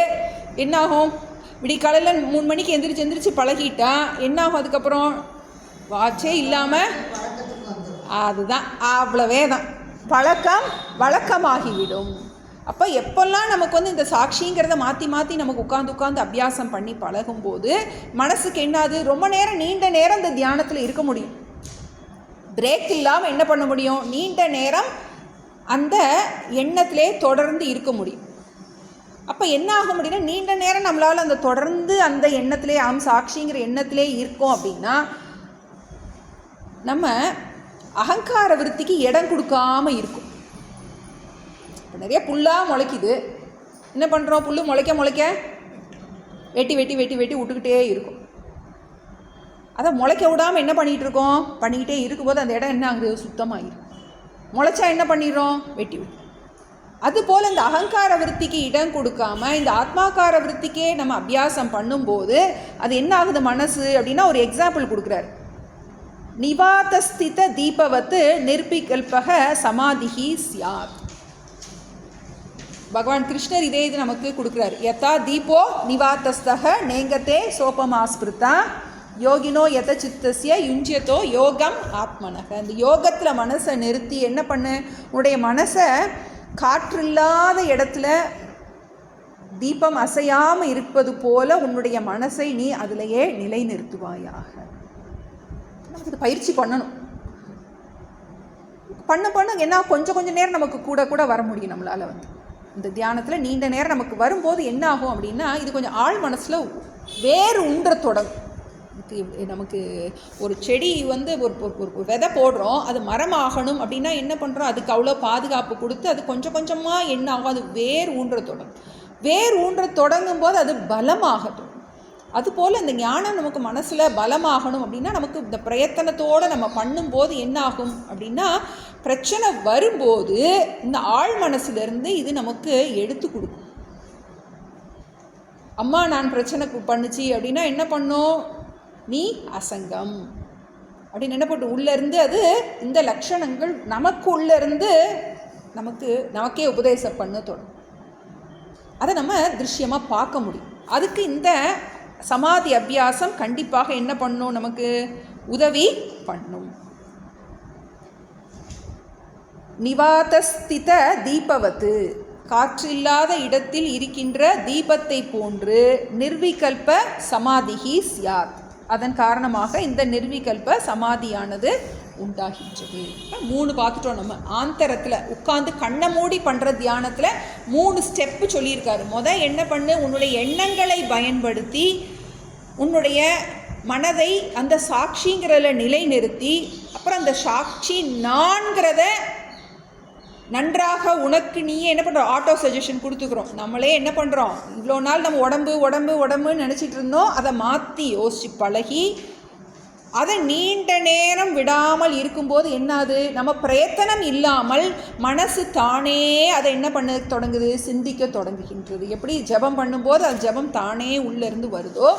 என்னாகும்? விடிக்காலையில் 3 மணிக்கு எந்திரிச்சு பழகிட்டா என்னாகும்? அதுக்கப்புறம் வாட்சே இல்லாமல் அதுதான், அவ்வளவே தான், பழக்கம் வழக்கமாகிவிடும். அப்போ எப்போல்லாம் நமக்கு இந்த சாட்சிங்கிறத மாற்றி நமக்கு உட்காந்து அபியாசம் பண்ணி பழகும்போது மனசுக்கு என்னாது? ரொம்ப நேரம், நீண்ட நேரம் இந்த தியானத்தில் இருக்க முடியும். பிரேக் இல்லாமல் என்ன பண்ண முடியும்? நீண்ட நேரம் அந்த எண்ணத்திலே தொடர்ந்து இருக்க முடியும். அப்போ என்ன ஆக முடியும்னா, நீண்ட நேரம் நம்மளால் அந்த தொடர்ந்து அந்த எண்ணத்திலே சாட்சிங்கிற எண்ணத்திலே இருக்கோம் அப்படின்னா நம்ம அகங்கார விருத்திக்கு இடம் கொடுக்காம இருக்கும். இப்போ நிறைய புல்லாக முளைக்குது. என்ன பண்ணுறோம்? புல் முளைக்க வெட்டி விட்டுக்கிட்டே இருக்கும். அதை முளைக்க விடாமல் என்ன பண்ணிக்கிட்டே இருக்கும்போது அந்த இடம் என்ன ஆகுது? சுத்தமாகிடும். முளைச்சா என்ன பண்ணிடுறோம்? வெட்டி. அதுபோல் இந்த அகங்கார விருத்திக்கு இடம் கொடுக்காம இந்த ஆத்மாக்கார விருத்திக்கே நம்ம அபியாசம் பண்ணும்போது அது என்ன ஆகுது மனசு அப்படின்னா, ஒரு எக்ஸாம்பிள் கொடுக்குறாரு. நிவாதஸ்தித தீபவத்து நிர்விகல்பக சமாதிஹி ஸ்யாத். பகவான் கிருஷ்ணர் இதே இது நமக்கு கொடுக்குறாரு. யதா தீபோ நிவாதஸ்தக நேங்கத்தே சோபமாஸ்பிருதா யோகினோ யத சித்தஸ்ய யுஞ்சியத்தோ யோகம் ஆத்மனக. இந்த யோகத்தில் மனசை நிறுத்தி என்ன பண்ணு? உன்னுடைய மனசை காற்று இல்லாத இடத்துல தீபம் அசையாமல் இருப்பது போல உன்னுடைய மனசை நீ அதிலேயே நிலை நிறுத்துவாயாக. நமக்கு பயிற்சி பண்ணணும். பண்ண என்ன கொஞ்சம் நேரம் நமக்கு கூட வர முடியும். நம்மளால் இந்த தியானத்தில் நீண்ட நேரம் நமக்கு வரும்போது என்ன ஆகும் அப்படின்னா, இது கொஞ்சம் ஆழ் மனசில் வேறு உண்ட தொடங்கும். நமக்கு ஒரு செடி வந்து ஒரு விதை போடுறோம், அது மரமாகணும் அப்படின்னா என்ன பண்ணுறோம், அதுக்கு அவ்வளோ பாதுகாப்பு கொடுத்து அது கொஞ்சம் கொஞ்சமாக என்ன ஆகும், அது வேர் ஊன்ற தொடங்கும். வேர் ஊன்ற தொடங்கும் போது அது பலமாகட்டும். அதுபோல் இந்த ஞானம் நமக்கு மனசில் பலமாகணும் அப்படின்னா நமக்கு இந்த பிரயத்தனத்தோடு நம்ம பண்ணும்போது என்ன ஆகும் அப்படின்னா, பிரச்சனை வரும்போது இந்த ஆழ் மனசுலேருந்து இது நமக்கு எடுத்து கொடுக்கும். அம்மா நான் பிரச்சனை பண்ணுச்சு அப்படின்னா என்ன பண்ணும், நீ அசங்கம் அப்படின்னு என்ன போட்டு உள்ளேருந்து அது இந்த லட்சணங்கள் நமக்கு உள்ளேருந்து நமக்கே உபதேசம் பண்ண தொடரும். அதை நம்ம திருஷ்யமாக பார்க்க முடியும். அதுக்கு இந்த சமாதி அபியாசம் கண்டிப்பாக என்ன பண்ணும், நமக்கு உதவி பண்ணும். நிவாதஸ்தித தீபவத்து, காற்றில்லாத இடத்தில் இருக்கின்ற தீபத்தை போன்று நிர்விகல்ப சமாதிஹி ஸ்யாத். அதன் காரணமாக இந்த நிர்விகல்ப சமாதியானது உண்டாகின்றது. 3 பார்த்துட்டோம். நம்ம ஆந்தரத்தில் உட்காந்து கண்ணை மூடி பண்ணுற தியானத்தில் 3 ஸ்டெப்பு சொல்லியிருக்காரு. என்ன பண்ணு, உன்னுடைய எண்ணங்களை பயன்படுத்தி உன்னுடைய மனதை அந்த சாட்சிங்கிறத நிலைநிறுத்தி, அப்புறம் அந்த சாட்சி நான்கிறத நன்றாக உனக்கு நீயே என்ன பண்ணுறோம், ஆட்டோ சஜஷன் கொடுத்துக்கிறோம். நம்மளே என்ன பண்ணுறோம், இவ்வளோ நாள் நம்ம உடம்புன்னு நினச்சிட்டு இருந்தோம். அதை மாற்றி யோசித்து பழகி அதை நீண்ட நேரம் விடாமல் இருக்கும்போது என்னாது, நம்ம பிரயத்தனம் இல்லாமல் மனசு தானே அதை என்ன பண்ண தொடங்குது, சிந்திக்க தொடங்குகின்றது. எப்படி ஜபம் பண்ணும்போது அது ஜபம் தானே உள்ளேருந்து வருதோ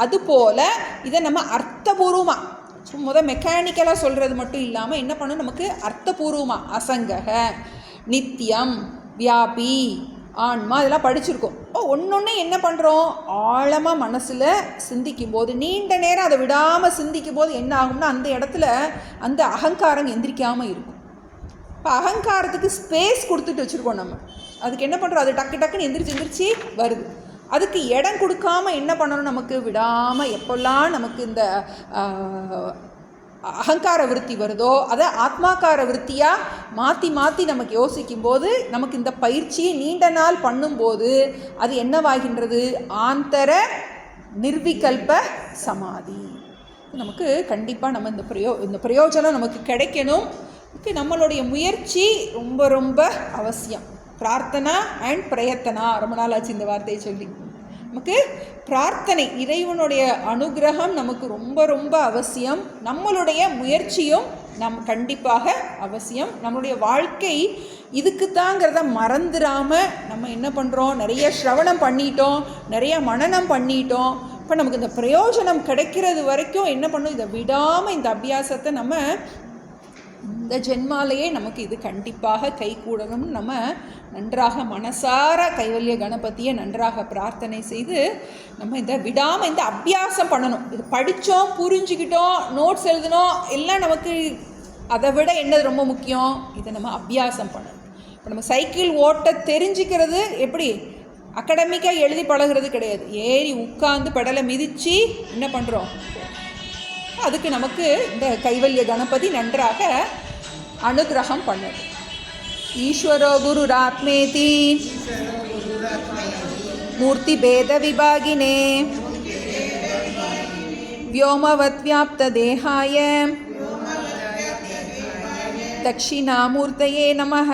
அதுபோல் இதை நம்ம அர்த்தபூர்வமாக மெக்கானிக்கலாக சொல்கிறது மட்டும் இல்லாமல் என்ன பண்ணணும், நமக்கு அர்த்தபூர்வமாக அசங்கக, நித்தியம், வியாபி, ஆன்மா இதெல்லாம் படிச்சிருக்கோம். ஒன்று என்ன பண்ணுறோம், ஆழமாக மனசில் சிந்திக்கும் போது நீண்ட நேரம் அதை விடாமல் சிந்திக்கும் போது என்ன ஆகும்னா அந்த இடத்துல அந்த அகங்காரம் எந்திரிக்காமல் இருக்கும். இப்போ அகங்காரத்துக்கு ஸ்பேஸ் கொடுத்துட்டு வச்சுருக்கோம் நம்ம. அதுக்கு என்ன பண்ணுறோம், அது டக்குன்னு எந்திரிச்சு வருது. அதுக்கு இடம் கொடுக்காமல் என்ன பண்ணணும், நமக்கு விடாமல் எப்போல்லாம் நமக்கு இந்த அகங்கார விருத்தி வருதோ அதை ஆத்மாக்கார விருத்தியாக மாற்றி நமக்கு யோசிக்கும்போது நமக்கு இந்த பயிற்சியை நீண்ட நாள் பண்ணும்போது அது என்னவாகின்றது, ஆந்தர நிர்விகல்ப சமாதி. நமக்கு கண்டிப்பாக நம்ம இந்த பிரயோஜனம் நமக்கு கிடைக்கணும். இதுக்கு நம்மளுடைய முயற்சி ரொம்ப ரொம்ப அவசியம். பிரார்த்தனா அண்ட் பிரயத்தனா, ரொம்ப நாள் ஆச்சு இந்த வார்த்தையை சொல்லி. நமக்கு பிரார்த்தனை, இறைவனுடைய அனுகிரகம் நமக்கு ரொம்ப ரொம்ப அவசியம். நம்மளுடைய முயற்சியும் கண்டிப்பாக அவசியம். நம்மளுடைய வாழ்க்கை இதுக்குத்தாங்கிறத மறந்துடாமல் நம்ம என்ன பண்ணுறோம், நிறைய ஸ்ரவணம் பண்ணிட்டோம், நிறைய மனனம் பண்ணிட்டோம். இப்போ நமக்கு இந்த பிரயோஜனம் கிடைக்கிறது வரைக்கும் என்ன பண்ணும், இதை விடாமல் இந்த அபியாசத்தை நம்ம இந்த ஜென்மாலேயே நமக்கு இது கண்டிப்பாக கைகூடணும்னு நம்ம நன்றாக மனசார கைவல்ய கணபதியை நன்றாக பிரார்த்தனை செய்து நம்ம இந்த விடாமல் இந்த அபியாசம் பண்ணணும். இது படித்தோம், புரிஞ்சுக்கிட்டோம், நோட்ஸ் எழுதினோம் எல்லாம் நமக்கு, அதை விட என்னது ரொம்ப முக்கியம், இதை நம்ம அபியாசம் பண்ணணும். இப்போ நம்ம சைக்கிள் ஓட்ட தெரிஞ்சுக்கிறது எப்படி, அகடமிக்காக எழுதி பழகிறது கிடையாது. ஏறி உட்காந்து பெடலை மிதித்து என்ன பண்ணுறோம், அதுக்கு நமக்கு இந்த கைவல்ய கணபதி நன்றாக அனுகிரகம் பண்ணுது. ஈஸ்வரோ குருராத்மேதி மூர்த்தி பேத விபாகினே व्योमवत् व्याप्त देहाय दक्षिणामूर्तये नमः।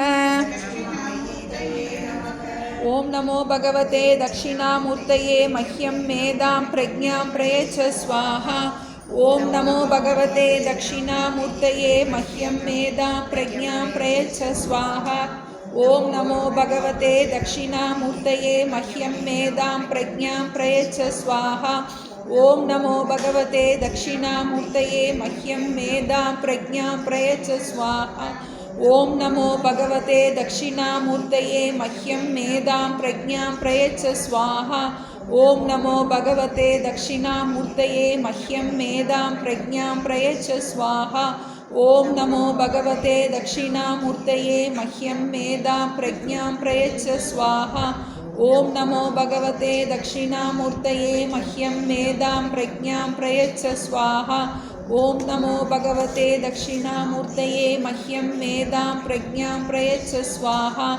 ओम नमो भगवते दक्षिणामूर्तये मह्यं मेधां प्रज्ञां प्रयच्छ स्वाहा। ओम नमो भगवते दक्षिणामूर्तये मह्यं मेधां प्रज्ञां प्रयच्छ स्वाहा। ओम नमो भगवते दक्षिणामूर्तये मह्यं मेधां प्रज्ञां प्रयच्छ स्वाहा। ओम नमो भगवते दक्षिणामूर्तये मह्यं मेधां प्रज्ञां प्रयच्छ स्वाहा। ओम नमो भगवते दक्षिणामूर्तये मह्यं मेधां प्रज्ञां प्रयच्छ स्वाहा। ओम नमो भगवते दक्षिणामूर्तये मह्यं मेधां प्रज्ञां प्रयच्छ स्वाहा। ओम नमो भगवते दक्षिणामूर्तये मह्यं मेधां प्रज्ञां प्रयच्छ स्वाहा। ओम नमो भगवते दक्षिणामूर्तये मह्यं मेधां प्रज्ञां प्रयच्छ स्वाहा। ओम नमो भगवते दक्षिणामूर्तये मह्यं मेधां प्रज्ञां प्रयच्छ स्वाहा।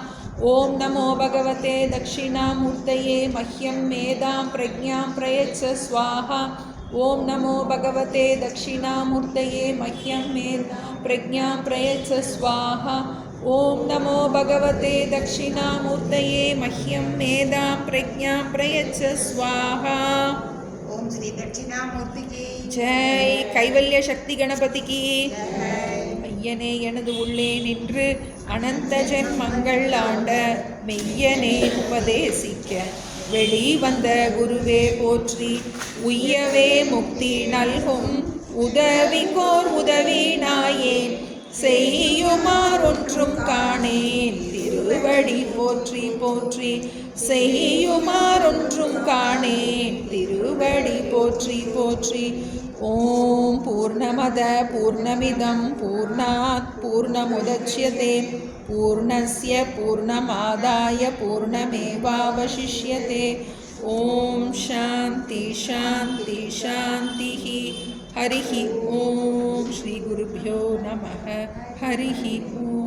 ओम नमो भगवते दक्षिणामूर्तये मह्यं मेधां प्रज्ञां प्रयच्छ स्वाहा। ॐ नमो भगवते दक्षिणामूर्तये मह्यं मेधां प्रज्ञां प्रयच्छ स्वाहा। ॐ नमो भगवते दक्षिणामूर्तये मह्यं मेधां प्रज्ञां प्रयच्छ स्वाहा। ओम श्री दक्षिणामूर्ति की जय। கைவல்ய சக்தி கணபதிக்கு जय। ஐயனே எனது உள்ளே நின்று அனந்த ஜென்மங்கள் ஆண்ட மெய்யனே உபதேசிக்க வெளிவந்த குருவே போற்றி. உய்யவே முக்தி நல்கும் உதவிக்கோர் உதவி நாயேன் செய்யுமாறொன்றும் காணேன் திருவடி போற்றி போற்றி. செய்யுமாறொன்றும் காணேன் திருவடி போற்றி போற்றி. ஓம் பூர்ணமத பூர்ணமிதம் பூர்ணாத் பூர்ணமுதச்யதே பூர்ணஸ்ய பூர்ணமாதாய பூர்ணமேவாவசிஷ்யதே. ஓம் சாந்தி சாந்தி சாந்திः. ஹரிः ஓம். ஸ்ரீ குருभ्यो நமः. ஹரிः ஓம்.